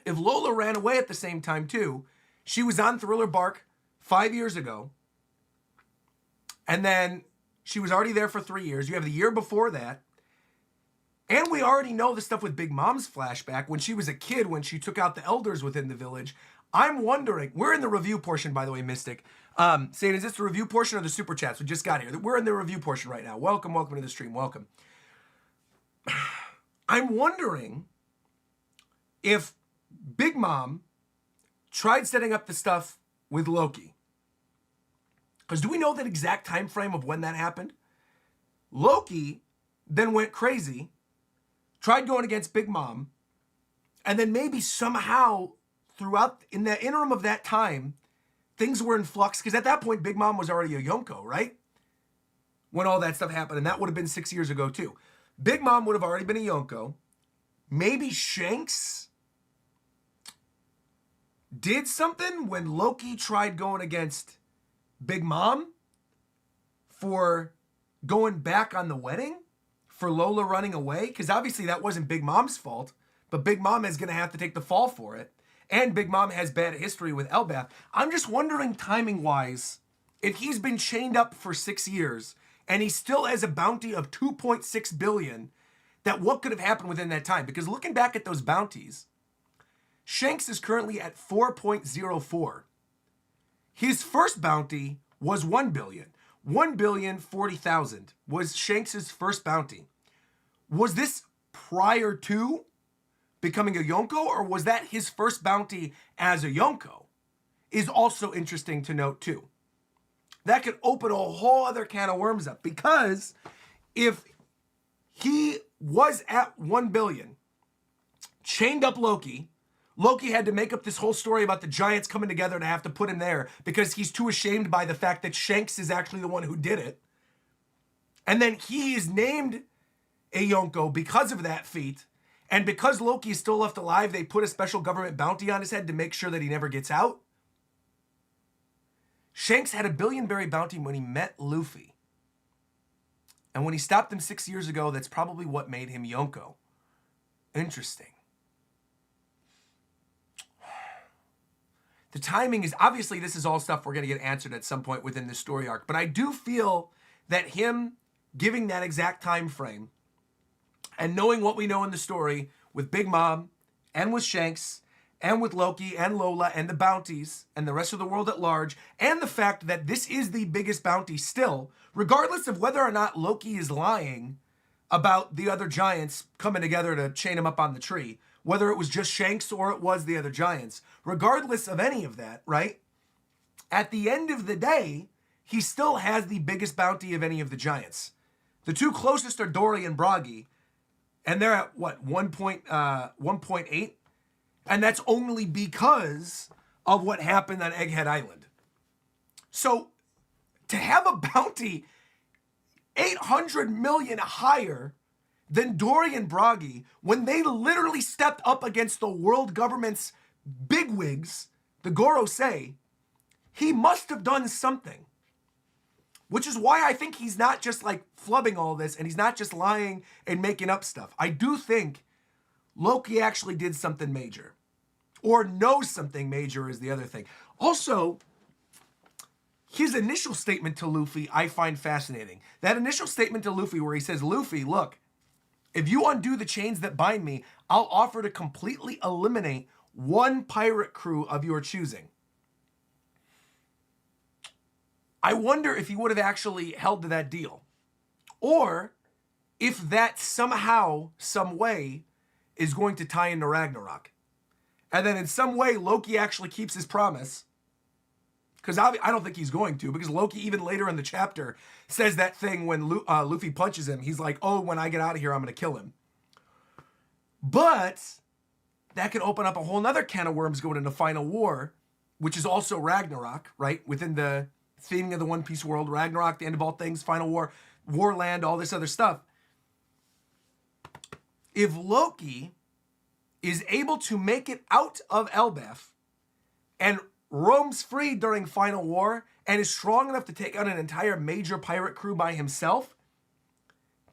If Lola ran away at the same time too, she was on Thriller Bark 5 years ago. And then she was already there for 3 years. You have the year before that. And we already know the stuff with Big Mom's flashback when she was a kid, when she took out the elders within the village. I'm wondering, we're in the review portion, by the way, Mystic. Saying, is this the review portion or the super chats? We just got here. We're in the review portion right now. Welcome to the stream. Welcome. I'm wondering if Big Mom tried setting up the stuff with Loki. Because do we know that exact time frame of when that happened? Loki then went crazy, tried going against Big Mom, and then maybe somehow throughout, in the interim of that time, things were in flux, because at that point, Big Mom was already a Yonko, right? When all that stuff happened, and that would have been 6 years ago, too. Big Mom would have already been a Yonko. Maybe Shanks did something when Loki tried going against Big Mom for going back on the wedding, for Lola running away, because obviously that wasn't Big Mom's fault, but Big Mom is going to have to take the fall for it. And Big Mom has bad history with Elbath. I'm just wondering, timing-wise, if he's been chained up for 6 years and he still has a bounty of $2.6 billion, that what could have happened within that time? Because looking back at those bounties, Shanks is currently at 4.04. His first bounty was $1 billion. $1,040,000 was Shanks's first bounty. Was this prior to becoming a Yonko, or was that his first bounty as a Yonko? Is also interesting to note too. That could open a whole other can of worms up, because if he was at 1 billion, chained up Loki had to make up this whole story about the giants coming together to have to put him there because he's too ashamed by the fact that Shanks is actually the one who did it. And then he is named a Yonko because of that feat. And because Loki is still left alive, they put a special government bounty on his head to make sure that he never gets out. Shanks had a billionberry bounty when he met Luffy. And when he stopped him 6 years ago, that's probably what made him Yonko. Interesting. The timing is, obviously this is all stuff we're going to get answered at some point within this story arc, but I do feel that him giving that exact time frame and knowing what we know in the story with Big Mom and with Shanks and with Loki and Lola and the bounties and the rest of the world at large, and the fact that this is the biggest bounty still, regardless of whether or not Loki is lying about the other giants coming together to chain him up on the tree, whether it was just Shanks or it was the other giants, regardless of any of that, right? At the end of the day, he still has the biggest bounty of any of the giants. The two closest are Dory and Bragi, and they're at, what, 1.8? And that's only because of what happened on Egghead Island. So to have a bounty 800 million higher than Dory and Bragi, when they literally stepped up against the world government's bigwigs, the Gorosei, he must have done something. Which is why I think he's not just like flubbing all this, and he's not just lying and making up stuff. I do think Loki actually did something major. Or knows something major is the other thing. Also, his initial statement to Luffy I find fascinating. That initial statement to Luffy where he says, Luffy, look, if you undo the chains that bind me, I'll offer to completely eliminate one pirate crew of your choosing. I wonder if he would have actually held to that deal. Or if that somehow, some way, is going to tie into Ragnarok. And then in some way, Loki actually keeps his promise. Because I don't think he's going to. Because Loki, even later in the chapter, says that thing when Luffy punches him. He's like, oh, when I get out of here, I'm going to kill him. But that could open up a whole nother can of worms going into Final War, which is also Ragnarok, right? Within the theming of the One Piece world, Ragnarok, the end of all things, Final War, Warland, all this other stuff. If Loki is able to make it out of Elbaf and roams free during Final War and is strong enough to take out an entire major pirate crew by himself,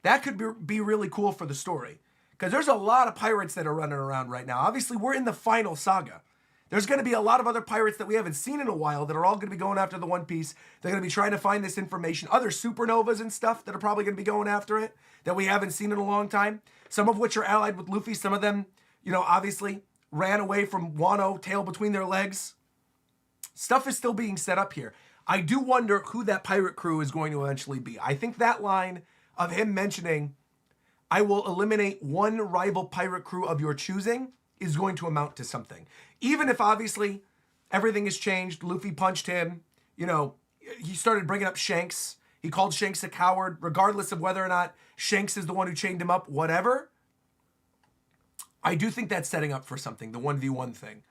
that could be really cool for the story. Because there's a lot of pirates that are running around right now. Obviously, we're in the final saga. There's going to be a lot of other pirates that we haven't seen in a while that are all going to be going after the One Piece. They're going to be trying to find this information. Other supernovas and stuff that are probably going to be going after it that we haven't seen in a long time. Some of which are allied with Luffy. Some of them, obviously ran away from Wano, tail between their legs. Stuff is still being set up here. I do wonder who that pirate crew is going to eventually be. I think that line of him mentioning, I will eliminate one rival pirate crew of your choosing, is going to amount to something. Even if obviously everything has changed. Luffy punched him. He started bringing up Shanks. He called Shanks a coward, regardless of whether or not Shanks is the one who chained him up, whatever. I do think that's setting up for something, the 1v1 thing.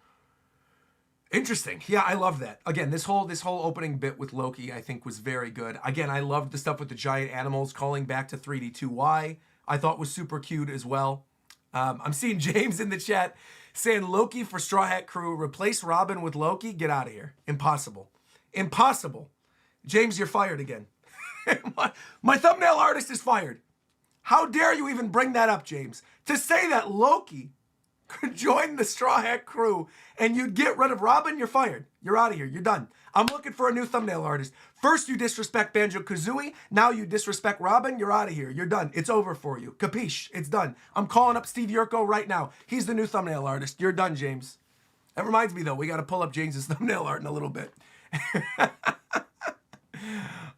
Interesting. Yeah, I love that. Again, this whole opening bit with Loki, I think, was very good. Again, I loved the stuff with the giant animals calling back to 3D2Y. I thought was super cute as well. I'm seeing James in the chat saying Loki for Straw Hat Crew. Replace Robin with Loki. Get out of here. Impossible. Impossible. James, you're fired again. my thumbnail artist is fired. How dare you even bring that up, James? To say that Loki could join the Straw Hat Crew and you'd get rid of Robin, you're fired. You're out of here. You're done. I'm looking for a new thumbnail artist. First you disrespect Banjo-Kazooie. Now you disrespect Robin. You're out of here. You're done. It's over for you. Capiche? It's done. I'm calling up Steve Yurko right now. He's the new thumbnail artist. You're done, James. That reminds me, though, we got to pull up James's thumbnail art in a little bit.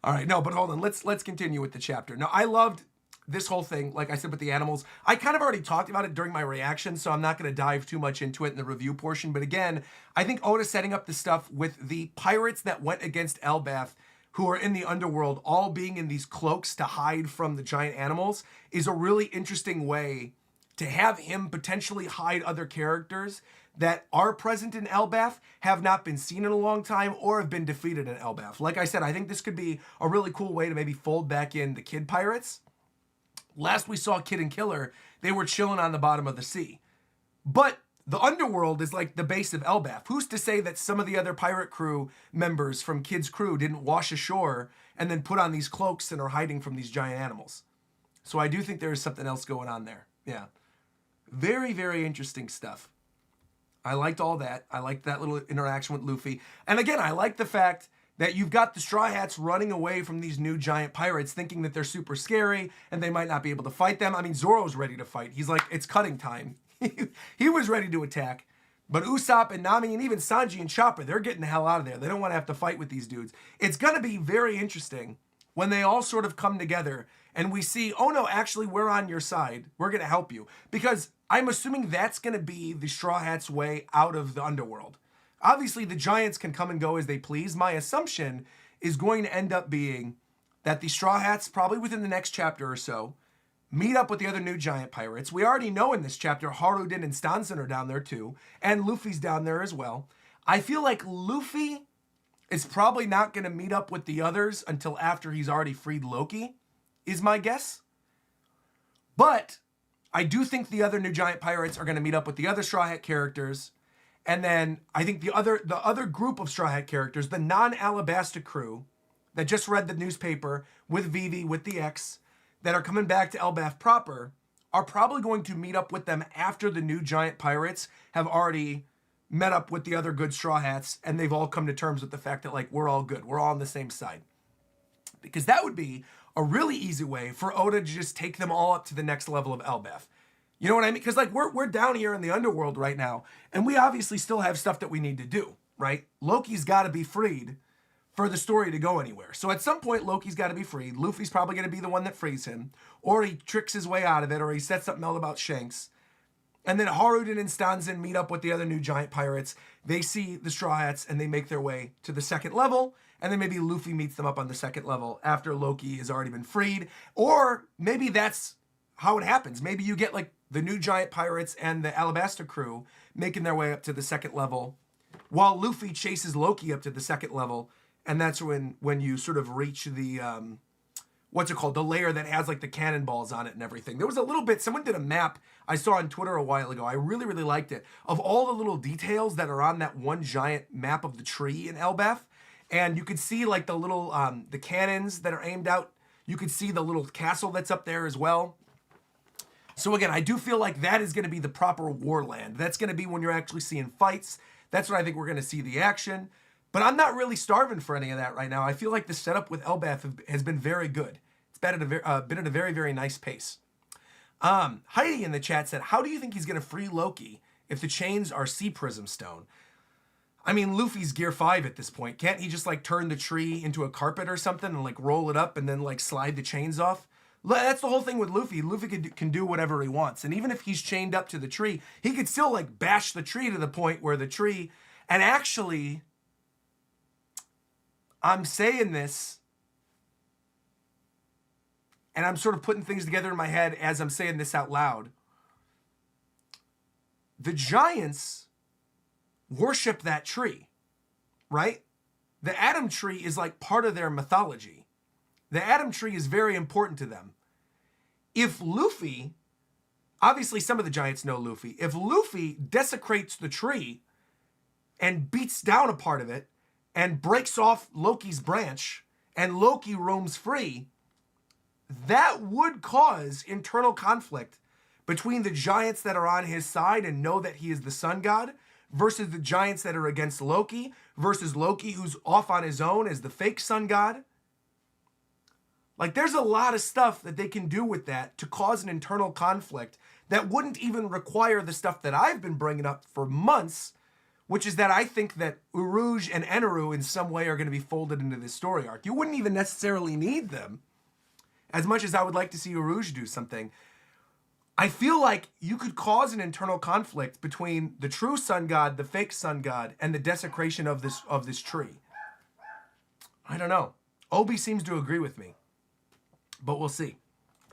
All right, no, but hold on. Let's continue with the chapter. Now, I loved this whole thing, like I said, with the animals. I kind of already talked about it during my reaction, so I'm not going to dive too much into it in the review portion. But again, I think Oda's setting up the stuff with the pirates that went against Elbaf, who are in the underworld, all being in these cloaks to hide from the giant animals, is a really interesting way to have him potentially hide other characters that are present in Elbaf, have not been seen in a long time, or have been defeated in Elbaf. Like I said, I think this could be a really cool way to maybe fold back in the Kid Pirates. Last we saw Kid and Killer, they were chilling on the bottom of the sea. But the underworld is like the base of Elbaf. Who's to say that some of the other pirate crew members from Kid's crew didn't wash ashore and then put on these cloaks and are hiding from these giant animals? So I do think there is something else going on there. Yeah. Very, very interesting stuff. I liked all that. I liked that little interaction with Luffy. And again, I like the fact that you've got the Straw Hats running away from these new giant pirates, thinking that they're super scary and they might not be able to fight them. I mean, Zoro's ready to fight. He's like, it's cutting time. He was ready to attack. But Usopp and Nami and even Sanji and Chopper, they're getting the hell out of there. They don't want to have to fight with these dudes. It's going to be very interesting when they all sort of come together and we see, oh no, actually, we're on your side. We're going to help you. Because I'm assuming that's going to be the Straw Hats' way out of the underworld. Obviously, the giants can come and go as they please. My assumption is going to end up being that the Straw Hats, probably within the next chapter or so, meet up with the other new giant pirates. We already know in this chapter, Haruden and Stanzen are down there too, and Luffy's down there as well. I feel like Luffy is probably not going to meet up with the others until after he's already freed Loki, is my guess. But I do think the other new giant pirates are going to meet up with the other Straw Hat characters. And then I think the other group of Straw Hat characters, the non-Alabasta crew that just read the newspaper with Vivi, with the X, that are coming back to Elbaf proper, are probably going to meet up with them after the new giant pirates have already met up with the other good Straw Hats, and they've all come to terms with the fact that, like, we're all good. We're all on the same side. Because that would be a really easy way for Oda to just take them all up to the next level of Elbaf. You know what I mean? Because, like, we're down here in the underworld right now, and we obviously still have stuff that we need to do, right? Loki's got to be freed for the story to go anywhere. So at some point, Loki's got to be freed. Luffy's probably going to be the one that frees him, or he tricks his way out of it, or he says something else about Shanks. And then Haruden and Stanzen meet up with the other new giant pirates. They see the Straw Hats, and they make their way to the second level. And then maybe Luffy meets them up on the second level after Loki has already been freed. Or maybe that's how it happens. Maybe you get like the new giant pirates and the Alabasta crew making their way up to the second level, while Luffy chases Loki up to the second level. And that's when you sort of reach the, what's it called? The layer that has like the cannonballs on it and everything. There was a little bit, someone did a map I saw on Twitter a while ago. I really, really liked it. Of all the little details that are on that one giant map of the tree in Elbaf. And you could see like the little, the cannons that are aimed out. You could see the little castle that's up there as well. So again, I do feel like that is going to be the proper warland. That's going to be when you're actually seeing fights. That's when I think we're going to see the action. But I'm not really starving for any of that right now. I feel like the setup with Elbaf has been very good. It's been at a very, very nice pace. Heidi in the chat said, how do you think he's going to free Loki if the chains are Sea Prism Stone? I mean, Luffy's Gear 5 at this point. Can't he just like turn the tree into a carpet or something and like roll it up and then like slide the chains off? That's the whole thing with Luffy. Luffy can do whatever he wants. And even if he's chained up to the tree, he could still like bash the tree to the point where the tree... And actually, I'm saying this, and I'm sort of putting things together in my head as I'm saying this out loud. The giants worship that tree, right? The Atom Tree is like part of their mythology. The Atom Tree is very important to them. If Luffy, obviously some of the giants know Luffy, if Luffy desecrates the tree and beats down a part of it and breaks off Loki's branch and Loki roams free, that would cause internal conflict between the giants that are on his side and know that he is the sun god versus the giants that are against Loki versus Loki who's off on his own as the fake sun god. Like, there's a lot of stuff that they can do with that to cause an internal conflict that wouldn't even require the stuff that I've been bringing up for months, which is that I think that Uruj and Eneru in some way are going to be folded into this story arc. You wouldn't even necessarily need them, as much as I would like to see Uruj do something. I feel like you could cause an internal conflict between the true sun god, the fake sun god, and the desecration of this tree. I don't know. Obi seems to agree with me, but we'll see.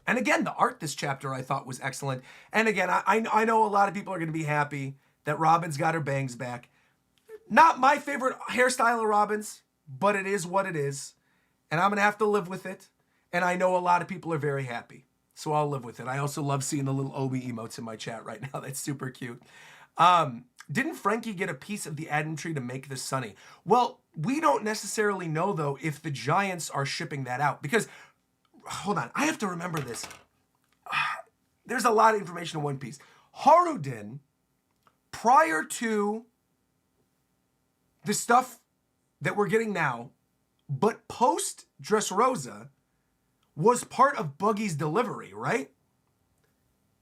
And again, the art this chapter I thought was excellent. And again, I know a lot of people are going to be happy that Robin's got her bangs back. Not my favorite hairstyle of Robin's, but it is what it is. And I'm going to have to live with it. And I know a lot of people are very happy. So I'll live with it. I also love seeing the little Obi emotes in my chat right now. That's super cute. Didn't Frankie get a piece of the Adam Tree to make this sunny? Well, we don't necessarily know, though, if the Giants are shipping that out. Because, hold on, I have to remember this. There's a lot of information in One Piece. Haruden, prior to the stuff that we're getting now, but post Dressrosa, was part of Buggy's delivery, right?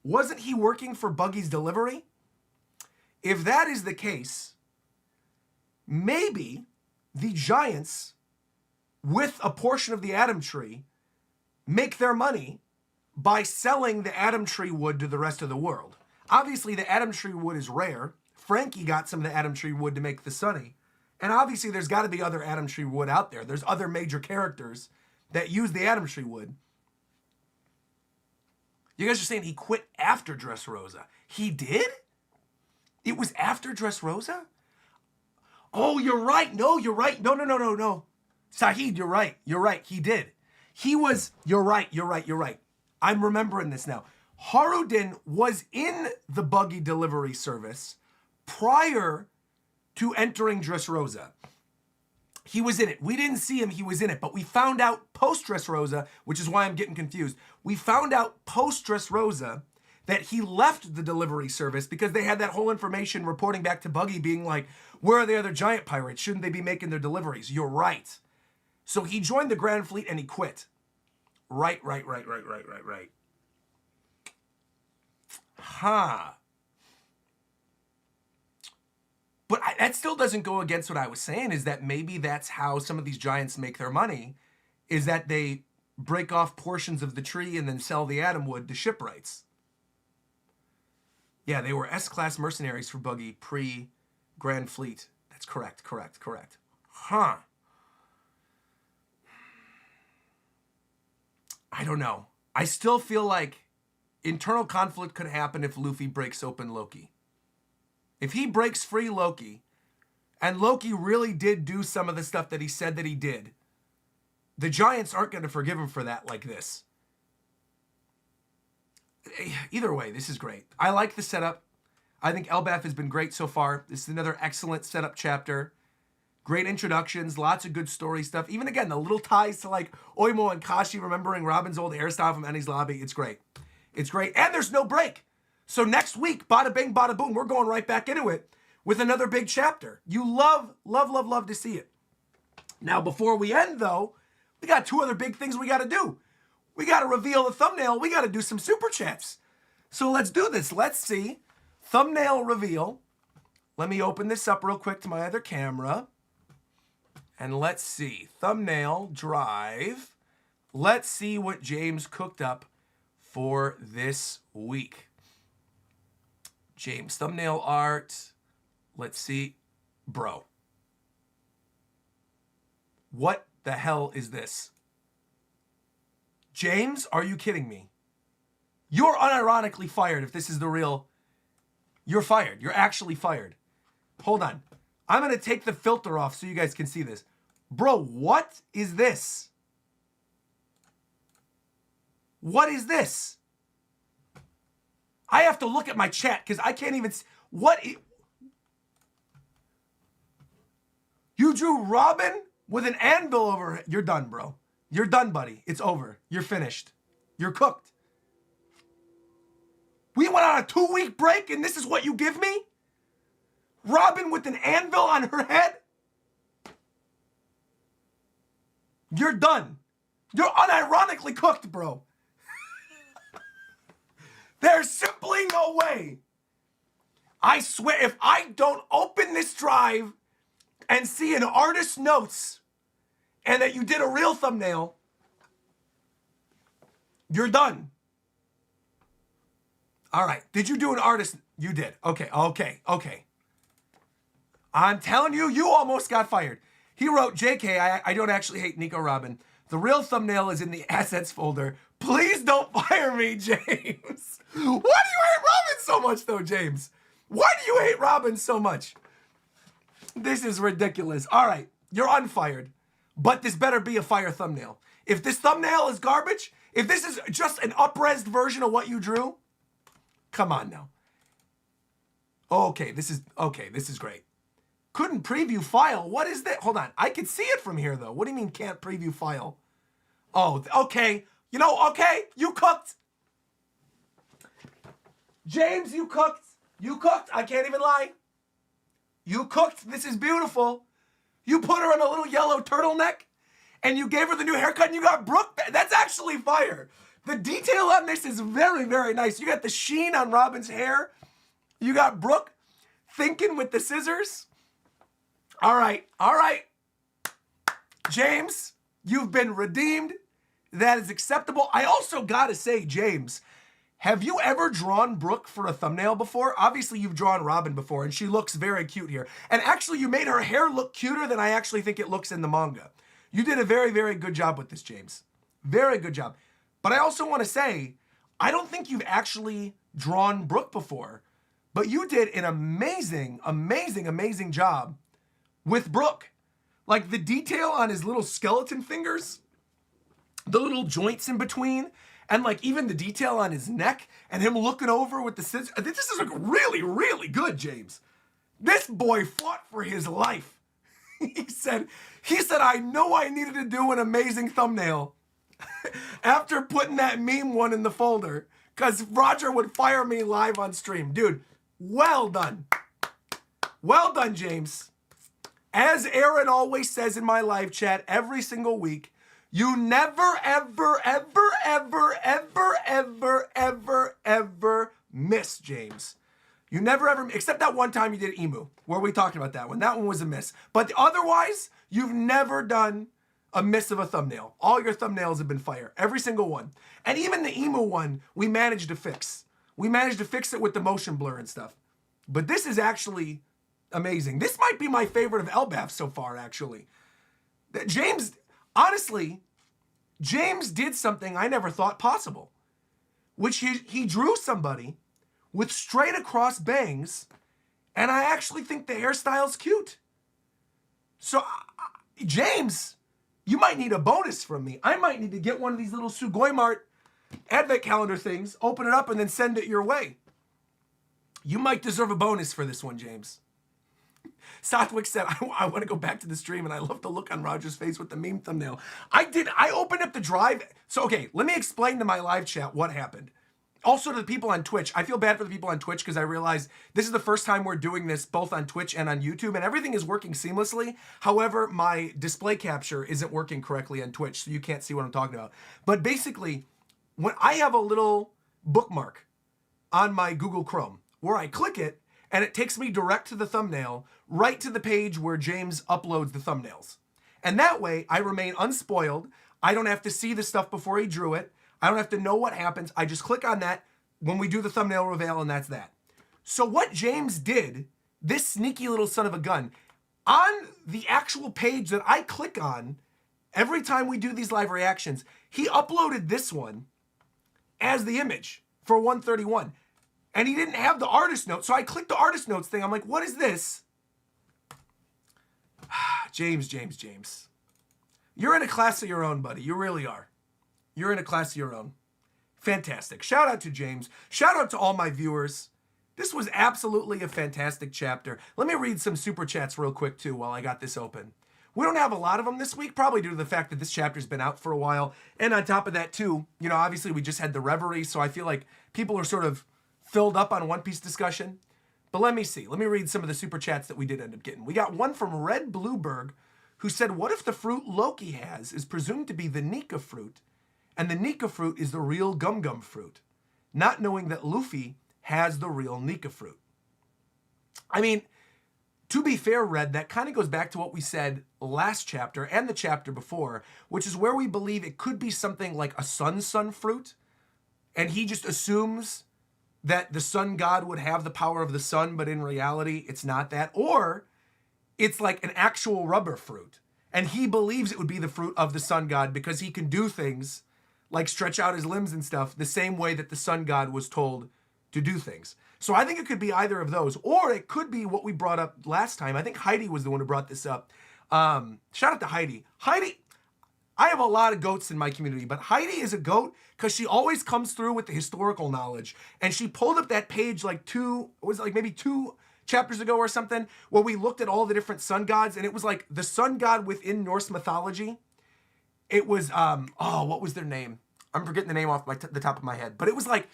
Wasn't he working for Buggy's delivery? If that is the case, maybe the Giants, with a portion of the Atom Tree, make their money by selling the Atom Tree wood to the rest of the world. Obviously, the Atom Tree wood is rare. Frankie got some of the Atom Tree wood to make the Sunny. And obviously, there's got to be other Atom Tree wood out there. There's other major characters that use the Atom Tree wood. You guys are saying he quit after Dressrosa. He did? It was after Dressrosa? Oh, you're right. No, you're right. No. Sahid, you're right. You're right. He did. You're right. I'm remembering this now. Haruden was in the Buggy delivery service prior to entering Dressrosa. He was in it. We didn't see him. He was in it. But we found out post Dressrosa, which is why I'm getting confused. We found out post Dressrosa that he left the delivery service because they had that whole information reporting back to Buggy being like, where are the other giant pirates? Shouldn't they be making their deliveries? You're right. So he joined the Grand Fleet and he quit. Right. Huh. But that still doesn't go against what I was saying, is that maybe that's how some of these giants make their money, is that they break off portions of the tree and then sell the atom wood to shipwrights. Yeah, they were S-class mercenaries for Buggy pre-Grand Fleet. That's correct. Huh. I don't know. I still feel like internal conflict could happen if Luffy breaks open Loki. If he breaks free Loki, and Loki really did do some of the stuff that he said that he did, the Giants aren't going to forgive him for that like this. Either way, this is great. I like the setup. I think Elbaf has been great so far. This is another excellent setup chapter. Great introductions, lots of good story stuff. Even again, the little ties to like Oimo and Kashi remembering Robin's old hairstyle from Enies Lobby. It's great. It's great. And there's no break. So next week, bada bing, bada boom, we're going right back into it with another big chapter. You love to see it. Now, before we end, though, we got two other big things we got to do. We got to reveal the thumbnail. We got to do some super chats. So let's do this. Let's see. Thumbnail reveal. Let me open this up real quick to my other camera. And let's see. Thumbnail drive. Let's see what James cooked up for this week. James, thumbnail art. Let's see. Bro. What the hell is this? James, are you kidding me? You're unironically fired if this is the real... You're fired. You're actually fired. Hold on. I'm going to take the filter off so you guys can see this. Bro, what is this? What is this? I have to look at my chat because I can't even... You drew Robin with an anvil over it. You're done, bro. You're done, buddy. It's over. You're finished. You're cooked. We went on a 2-week break and this is what you give me? Robin with an anvil on her head? You're done. You're unironically cooked, bro. There's simply no way. I swear, if I don't open this drive and see an artist's notes and that you did a real thumbnail, you're done. All right. Did you do an artist? You did. Okay. I'm telling you, you almost got fired. He wrote, JK, I don't actually hate Nico Robin. The real thumbnail is in the assets folder. Please don't fire me, James. Why do you hate Robin so much, though, James? Why do you hate Robin so much? This is ridiculous. All right, you're unfired. But this better be a fire thumbnail. If this thumbnail is garbage, if this is just an up-resed version of what you drew, come on now. Okay, this is great. Couldn't preview file. What is that? Hold on. I can see it from here, though. What do you mean can't preview file? Oh, okay. You know, okay. You cooked. James, you cooked. You cooked. I can't even lie. You cooked. This is beautiful. You put her in a little yellow turtleneck and you gave her the new haircut and you got Brooke. That's actually fire. The detail on this is very, very nice. You got the sheen on Robin's hair. You got Brooke thinking with the scissors. All right. James, you've been redeemed. That is acceptable. I also got to say, James, have you ever drawn Brooke for a thumbnail before? Obviously, you've drawn Robin before, and she looks very cute here. And actually, you made her hair look cuter than I actually think it looks in the manga. You did a very, very good job with this, James. Very good job. But I also want to say, I don't think you've actually drawn Brooke before, but you did an amazing, amazing, amazing job with Brooke. Like the detail on his little skeleton fingers, the little joints in between, and like even the detail on his neck and him looking over with the scissors. I think this is like really, really good, James. This boy fought for his life. He said, I know I needed to do an amazing thumbnail after putting that meme one in the folder because Roger would fire me live on stream. Dude, well done. Well done, James. As Aaron always says in my live chat every single week, you never, ever, ever, ever, ever, ever, ever, ever miss, James. You never ever, except that one time you did Emu, where we talked about that one. That one was a miss. But otherwise, you've never done a miss of a thumbnail. All your thumbnails have been fire. Every single one. And even the Emu one, we managed to fix. We managed to fix it with the motion blur and stuff. But this is actually amazing. This might be my favorite of Elbaf so far, actually. James, honestly, James did something I never thought possible, which he drew somebody with straight across bangs, and I actually think the hairstyle's cute. So, James, you might need a bonus from me. I might need to get one of these little Sugoi Mart advent calendar things, open it up, and then send it your way. You might deserve a bonus for this one, James. Southwick said, I want to go back to the stream, and I love the look on Roger's face with the meme thumbnail. I opened up the drive. So, okay, let me explain to my live chat what happened. Also to the people on Twitch. I feel bad for the people on Twitch because I realize this is the first time we're doing this both on Twitch and on YouTube, and everything is working seamlessly. However, my display capture isn't working correctly on Twitch, so you can't see what I'm talking about. But basically, when I have a little bookmark on my Google Chrome where I click it, and it takes me direct to the thumbnail, right to the page where James uploads the thumbnails. And that way, I remain unspoiled. I don't have to see the stuff before he drew it. I don't have to know what happens. I just click on that when we do the thumbnail reveal, and that's that. So what James did, this sneaky little son of a gun, on the actual page that I click on every time we do these live reactions, he uploaded this one as the image for 131. And he didn't have the artist note. So I clicked the artist notes thing. I'm like, what is this? James. You're in a class of your own, buddy. You really are. You're in a class of your own. Fantastic. Shout out to James. Shout out to all my viewers. This was absolutely a fantastic chapter. Let me read some super chats real quick, too, while I got this open. We don't have a lot of them this week, probably due to the fact that this chapter's been out for a while. And on top of that, too, you know, obviously we just had the Reverie, so I feel like people are sort of filled up on One Piece discussion. But let me see. Let me read some of the super chats that we did end up getting. We got one from Red Blueberg, who said, what if the fruit Loki has is presumed to be the Nika fruit, and the Nika fruit is the real Gum Gum fruit, not knowing that Luffy has the real Nika fruit? I mean, to be fair, Red, that kind of goes back to what we said last chapter and the chapter before, which is where we believe it could be something like a sun fruit, and he just assumes that the sun god would have the power of the sun, but in reality, it's not that. Or it's like an actual rubber fruit, and he believes it would be the fruit of the sun god because he can do things like stretch out his limbs and stuff the same way that the sun god was told to do things. So I think it could be either of those, or it could be what we brought up last time. I think Heidi was the one who brought this up. Shout out to Heidi. Heidi, I have a lot of goats in my community, but Heidi is a goat because she always comes through with the historical knowledge. And she pulled up that page maybe two chapters ago or something, where we looked at all the different sun gods, and it was like the sun god within Norse mythology. It was, what was their name? I'm forgetting the name off the top of my head, but it was like,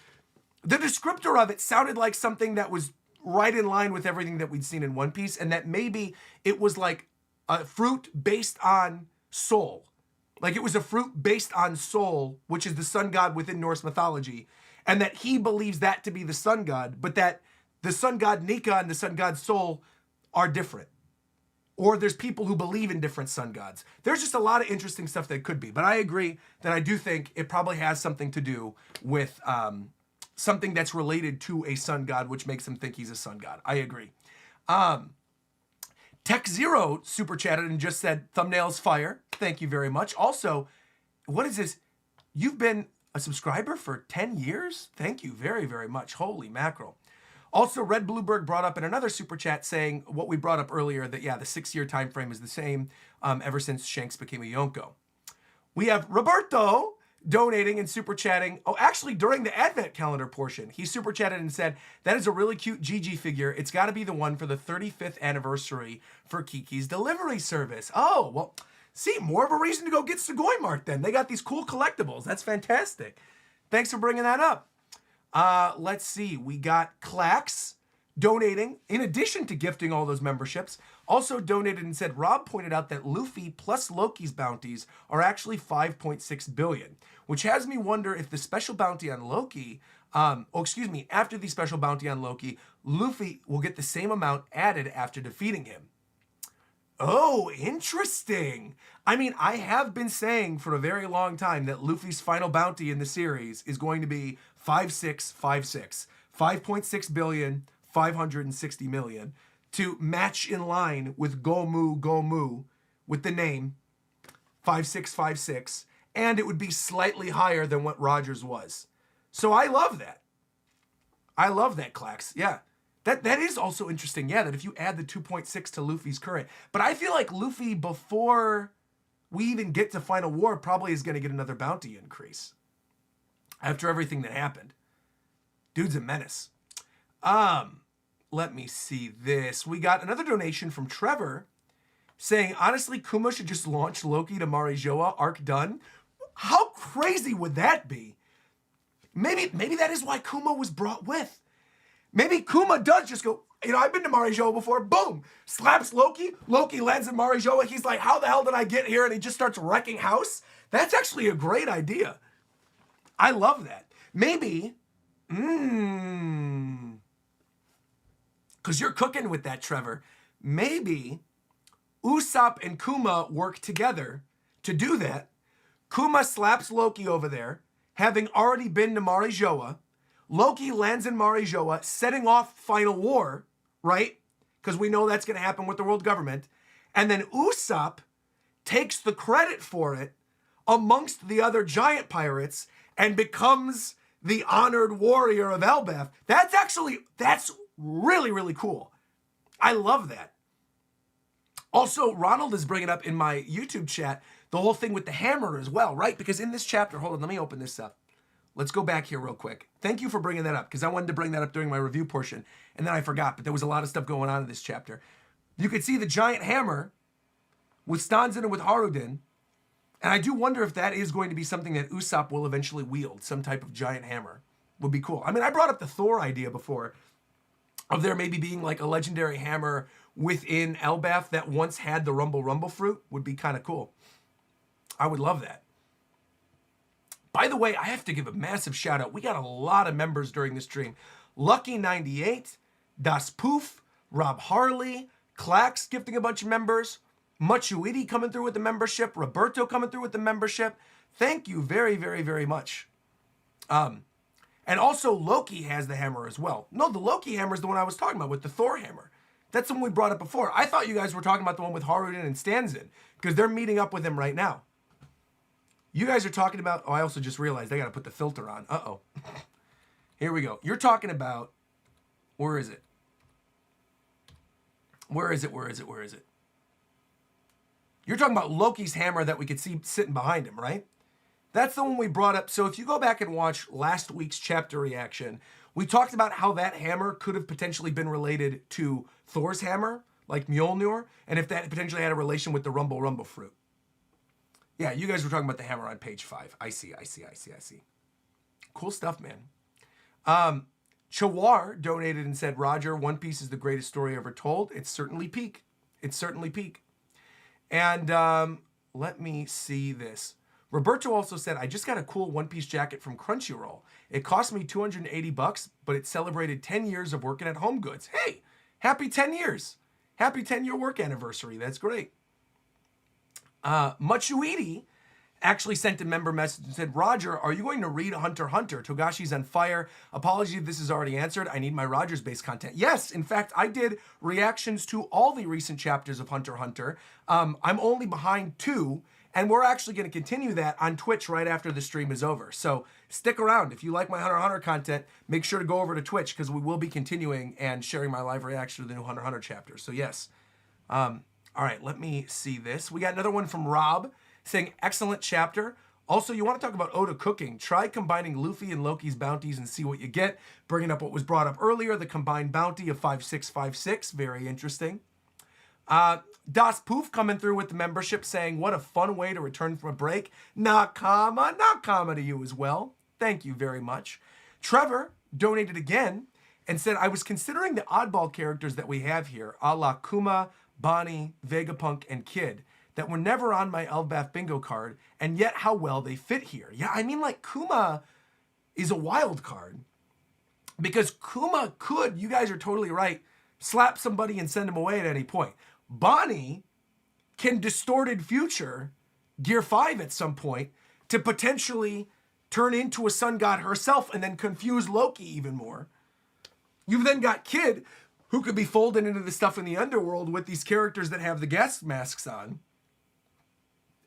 the descriptor of it sounded like something that was right in line with everything that we'd seen in One Piece, and that maybe it was like a fruit based on soul. Like it was a fruit based on Sol, which is the sun god within Norse mythology, and that he believes that to be the sun god, but that the sun god Nika and the sun god Sol are different. Or there's people who believe in different sun gods. There's just a lot of interesting stuff that could be, but I agree that I do think it probably has something to do with something that's related to a sun god, which makes him think he's a sun god. I agree. Tech Zero super chatted and just said, thumbnails fire. Thank you very much. Also, what is this? You've been a subscriber for 10 years? Thank you very, very much. Holy mackerel. Also, Red Blueberg brought up in another super chat saying what we brought up earlier, that, yeah, the 6-year time frame is the same ever since Shanks became a Yonko. We have Roberto donating and super chatting. Oh, actually, during the Advent calendar portion, he super chatted and said, that is a really cute Gigi figure. It's got to be the one for the 35th anniversary for Kiki's delivery service. Oh, well, see, more of a reason to go get Sugoi Mart then. They got these cool collectibles. That's fantastic. Thanks for bringing that up. Let's see. We got Clax donating, in addition to gifting all those memberships, also donated and said, Rob pointed out that Luffy plus Loki's bounties are actually 5.6 billion, which has me wonder if the special bounty on Loki After the special bounty on Loki, Luffy will get the same amount added after defeating him. Oh, interesting. I mean, I have been saying for a very long time that Luffy's final bounty in the series is going to be 5656. 5.6 billion, 560 million to match in line with Gomu with the name 5656, and it would be slightly higher than what Rogers was. So I love that. I love that, Clax. Yeah. That is also interesting. Yeah, that if you add the 2.6 to Luffy's current. But I feel like Luffy, before we even get to Final War, probably is going to get another bounty increase. After everything that happened. Dude's a menace. Let me see this. We got another donation from Trevor saying, honestly, Kuma should just launch Loki to Marijoa, arc done. How crazy would that be? Maybe that is why Kuma was brought with. Maybe Kuma does just go, I've been to Marijoa before, boom, slaps Loki, Loki lands in Marijoa, he's like, how the hell did I get here? And he just starts wrecking house. That's actually a great idea. I love that. Maybe, because you're cooking with that, Trevor. Maybe Usopp and Kuma work together to do that. Kuma slaps Loki over there, having already been to Marijoa. Loki lands in Marijoa, setting off Final War, right? Because we know that's going to happen with the world government. And then Usopp takes the credit for it amongst the other giant pirates and becomes the honored warrior of Elbaf. That's really, really cool. I love that. Also, Ronald is bringing up in my YouTube chat the whole thing with the hammer as well, right? Because in this chapter, hold on, let me open this up. Let's go back here real quick. Thank you for bringing that up, because I wanted to bring that up during my review portion, and then I forgot, but there was a lot of stuff going on in this chapter. You could see the giant hammer with Stanzen and with Haruden, and I do wonder if that is going to be something that Usopp will eventually wield, some type of giant hammer. Would be cool. I mean, I brought up the Thor idea before, of there maybe being like a legendary hammer within Elbaf that once had the Rumble fruit. Would be kind of cool. I would love that. By the way, I have to give a massive shout out. We got a lot of members during this stream. Lucky98, Das Poof, Rob Harley, Clax gifting a bunch of members, Machuidi coming through with the membership, Roberto coming through with the membership. Thank you very, very, very much. And also Loki has the hammer as well. No, the Loki hammer is the one I was talking about with the Thor hammer. That's the one we brought up before. I thought you guys were talking about the one with Haruden and Stanzen, because they're meeting up with him right now. You guys are talking about, I also just realized I got to put the filter on. Uh-oh. Here we go. You're talking about, where is it? Where is it? You're talking about Loki's hammer that we could see sitting behind him, right? That's the one we brought up. So if you go back and watch last week's chapter reaction, we talked about how that hammer could have potentially been related to Thor's hammer, like Mjolnir, and if that potentially had a relation with the Rumble fruit. Yeah, you guys were talking about the hammer on page 5. I see. Cool stuff, man. Chawar donated and said, Roger, One Piece is the greatest story ever told. It's certainly peak. And let me see this. Roberto also said, I just got a cool One Piece jacket from Crunchyroll. It cost me $280, but it celebrated 10 years of working at Home Goods. Hey, happy 10 years. Happy 10-year work anniversary. That's great. Machuidi actually sent a member message and said, Roger, are you going to read Hunter x Hunter? Togashi's on fire. Apology if this is already answered. I need my RogersBase content. Yes, in fact, I did reactions to all the recent chapters of Hunter x Hunter. I'm only behind 2, and we're actually going to continue that on Twitch right after the stream is over. So stick around. If you like my Hunter x Hunter content, make sure to go over to Twitch, because we will be continuing and sharing my live reaction to the new Hunter x Hunter chapters. So yes. All right, let me see this. We got another one from Rob saying, excellent chapter. Also, you want to talk about Oda cooking. Try combining Luffy and Loki's bounties and see what you get. Bringing up what was brought up earlier, the combined bounty of 5656. Very interesting. Das Poof coming through with the membership saying, what a fun way to return from a break. Nakama to you as well. Thank you very much. Trevor donated again and said, I was considering the oddball characters that we have here, a la Kuma, Bonnie, Vegapunk, and Kid, that were never on my Elbaf bingo card, and yet how well they fit here. Yeah, I mean, like, Kuma is a wild card. Because Kuma could, you guys are totally right, slap somebody and send them away at any point. Bonnie can distorted future Gear 5 at some point to potentially turn into a sun god herself and then confuse Loki even more. You've then got Kid, who could be folded into the stuff in the underworld with these characters that have the gas masks on.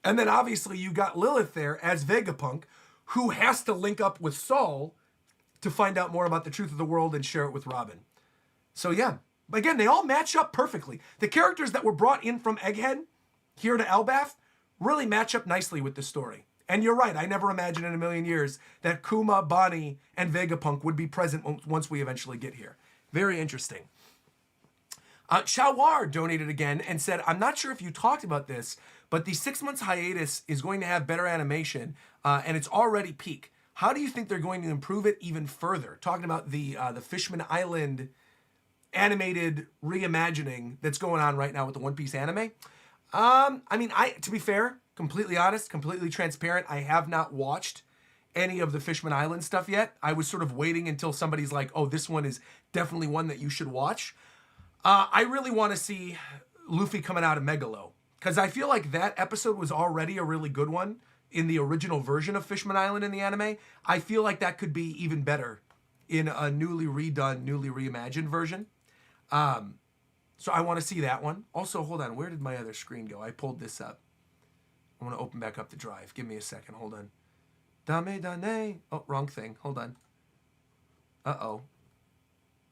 And then obviously you got Lilith there as Vegapunk, who has to link up with Saul to find out more about the truth of the world and share it with Robin. So yeah, again, they all match up perfectly. The characters that were brought in from Egghead here to Elbaf really match up nicely with the story. And you're right, I never imagined in a million years that Kuma, Bonnie, and Vegapunk would be present once we eventually get here. Very interesting. Shawar donated again and said, I'm not sure if you talked about this, but the 6 months hiatus is going to have better animation, and it's already peak. How do you think they're going to improve it even further? Talking about the Fishman Island animated reimagining that's going on right now with the One Piece anime. I mean, to be fair, completely honest, completely transparent, I have not watched any of the Fishman Island stuff yet. I was sort of waiting until somebody's like, oh, this one is definitely one that you should watch. I really want to see Luffy coming out of Megalo, because I feel like that episode was already a really good one in the original version of Fishman Island in the anime. I feel like that could be even better in a newly redone, newly reimagined version. So I want to see that one. Also, hold on. Where did my other screen go? I pulled this up. I want to open back up the drive. Give me a second. Hold on. Dame dane. Oh, wrong thing. Hold on. Uh-oh.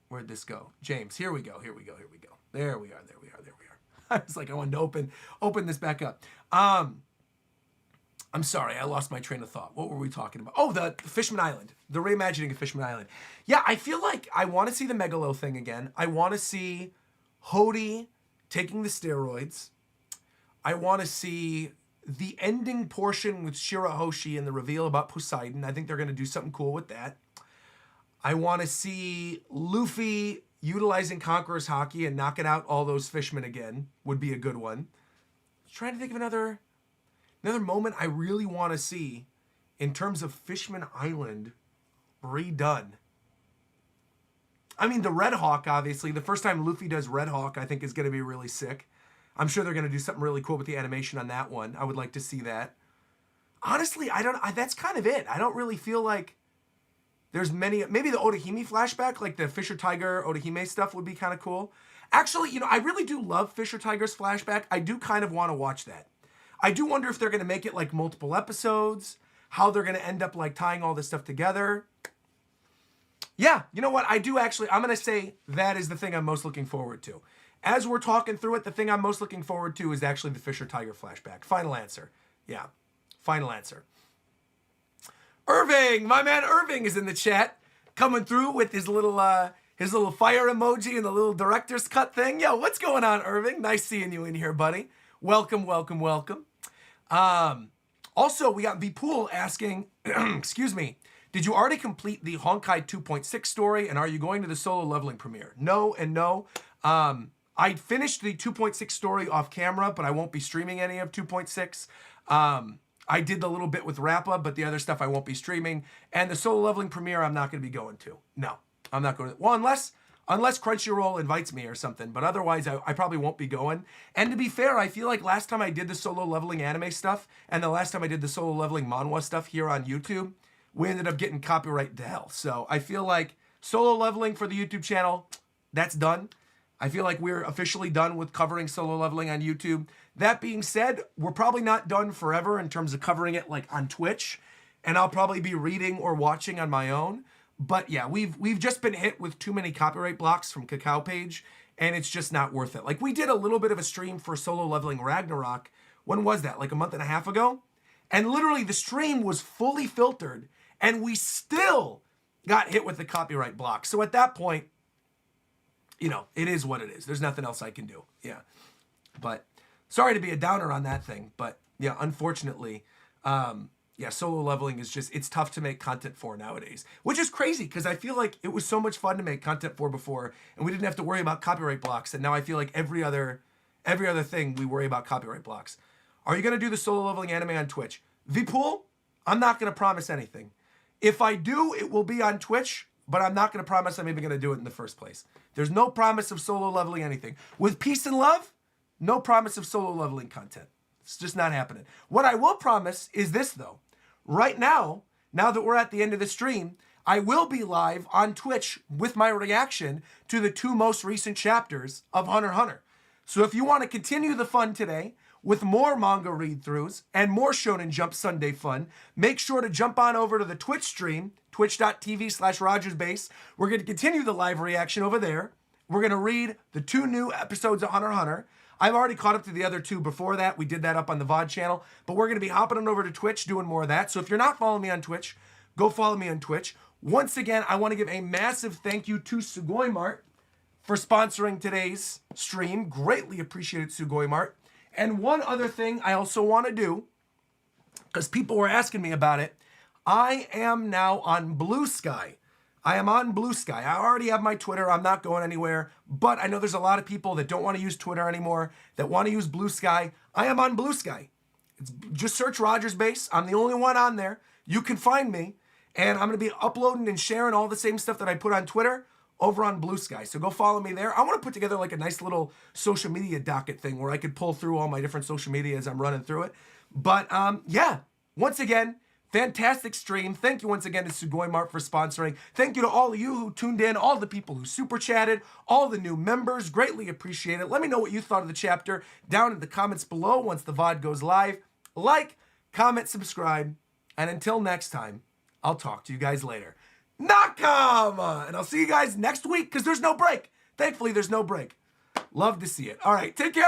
Where'd this go? James, here we go. Here we go. Here we go. There we are. There we are. There we are. I was like, I wanted to open this back up. I'm sorry. I lost my train of thought. What were we talking about? Oh, the Fishman Island. The reimagining of Fishman Island. Yeah, I feel like I want to see the Megalo thing again. I want to see Hody taking the steroids. I want to see the ending portion with Shirahoshi and the reveal about Poseidon. I think they're going to do something cool with that. I want to see Luffy utilizing Conqueror's Haki and knocking out all those fishmen again. Would be a good one. I was trying to think of another moment I really want to see in terms of Fishman Island redone. I mean, the Red Hawk, obviously. The first time Luffy does Red Hawk, I think is going to be really sick. I'm sure they're going to do something really cool with the animation on that one. I would like to see that. Honestly, that's kind of it. I don't really feel like there's many. Maybe the Otahime flashback, like the Fisher Tiger Otahime stuff would be kind of cool. Actually, I really do love Fisher Tiger's flashback. I do kind of want to watch that. I do wonder if they're going to make it like multiple episodes, how they're going to end up like tying all this stuff together. Yeah, you know what? I'm going to say that is the thing I'm most looking forward to. As we're talking through it, the thing I'm most looking forward to is actually the Fisher Tiger flashback. Final answer. Yeah, final answer. Irving, my man Irving is in the chat, coming through with his little fire emoji and the little director's cut thing. Yo, what's going on, Irving? Nice seeing you in here, buddy. Welcome, welcome, welcome. Also, we got Vpool asking, excuse me, did you already complete the Honkai 2.6 story, and are you going to the solo leveling premiere? No and no. I finished the 2.6 story off camera, but I won't be streaming any of 2.6. I did the little bit with Rappa, but the other stuff I won't be streaming. And the solo leveling premiere, I'm not going to be going to. No, I'm not going to. Well, unless Crunchyroll invites me or something. But otherwise, I probably won't be going. And to be fair, I feel like last time I did the solo leveling anime stuff and the last time I did the solo leveling manhwa stuff here on YouTube, we ended up getting copyright to hell. So I feel like solo leveling for the YouTube channel, that's done. I feel like we're officially done with covering solo leveling on YouTube. That being said, we're probably not done forever in terms of covering it like on Twitch, and I'll probably be reading or watching on my own. But yeah, we've just been hit with too many copyright blocks from Cacao Page, and it's just not worth it. Like, we did a little bit of a stream for solo leveling Ragnarok. When was that? Like a month and a half ago? And literally the stream was fully filtered, and we still got hit with the copyright block. So at that point, it is what it is. There's nothing else I can do. Yeah. But sorry to be a downer on that thing. But yeah, unfortunately, solo leveling is it's tough to make content for nowadays, which is crazy because I feel like it was so much fun to make content for before, and we didn't have to worry about copyright blocks. And now I feel like every other thing we worry about copyright blocks. Are you going to do the solo leveling anime on Twitch? Vpool, I'm not going to promise anything. If I do, it will be on Twitch but I'm not going to promise I'm even going to do it in the first place. There's no promise of solo leveling anything. With peace and love, no promise of solo leveling content. It's just not happening. What I will promise is this, though. Right now that we're at the end of the stream, I will be live on Twitch with my reaction to the 2 most recent chapters of Hunter x Hunter. So if you want to continue the fun today with more manga read-throughs and more Shonen Jump Sunday fun, make sure to jump on over to the Twitch stream, twitch.tv/RogersBase. We're going to continue the live reaction over there. We're going to read the 2 new episodes of Hunter x Hunter. I've already caught up to the other 2 before that. We did that up on the VOD channel, but we're going to be hopping on over to Twitch doing more of that. So if you're not following me on Twitch, go follow me on Twitch. Once again, I want to give a massive thank you to Sugoi Mart for sponsoring today's stream. Greatly appreciated, Sugoi Mart. And one other thing I also want to do, because people were asking me about it, I am now on Blue Sky. I am on Blue Sky. I already have my Twitter. I'm not going anywhere. But I know there's a lot of people that don't want to use Twitter anymore, that want to use Blue Sky. I am on Blue Sky. Just search RogersBase. I'm the only one on there. You can find me. And I'm going to be uploading and sharing all the same stuff that I put on Twitter over on Blue Sky. So go follow me there. I want to put together like a nice little social media docket thing where I could pull through all my different social media as I'm running through it. But yeah, once again, fantastic stream. Thank you once again to Sugoi Mart for sponsoring. Thank you to all of you who tuned in, all the people who super chatted, all the new members. Greatly appreciate it. Let me know what you thought of the chapter down in the comments below once the VOD goes live. Like, comment, subscribe, and until next time, I'll talk to you guys later. Nakama! And I'll see you guys next week because there's no break. Thankfully, there's no break. Love to see it. All right, take care.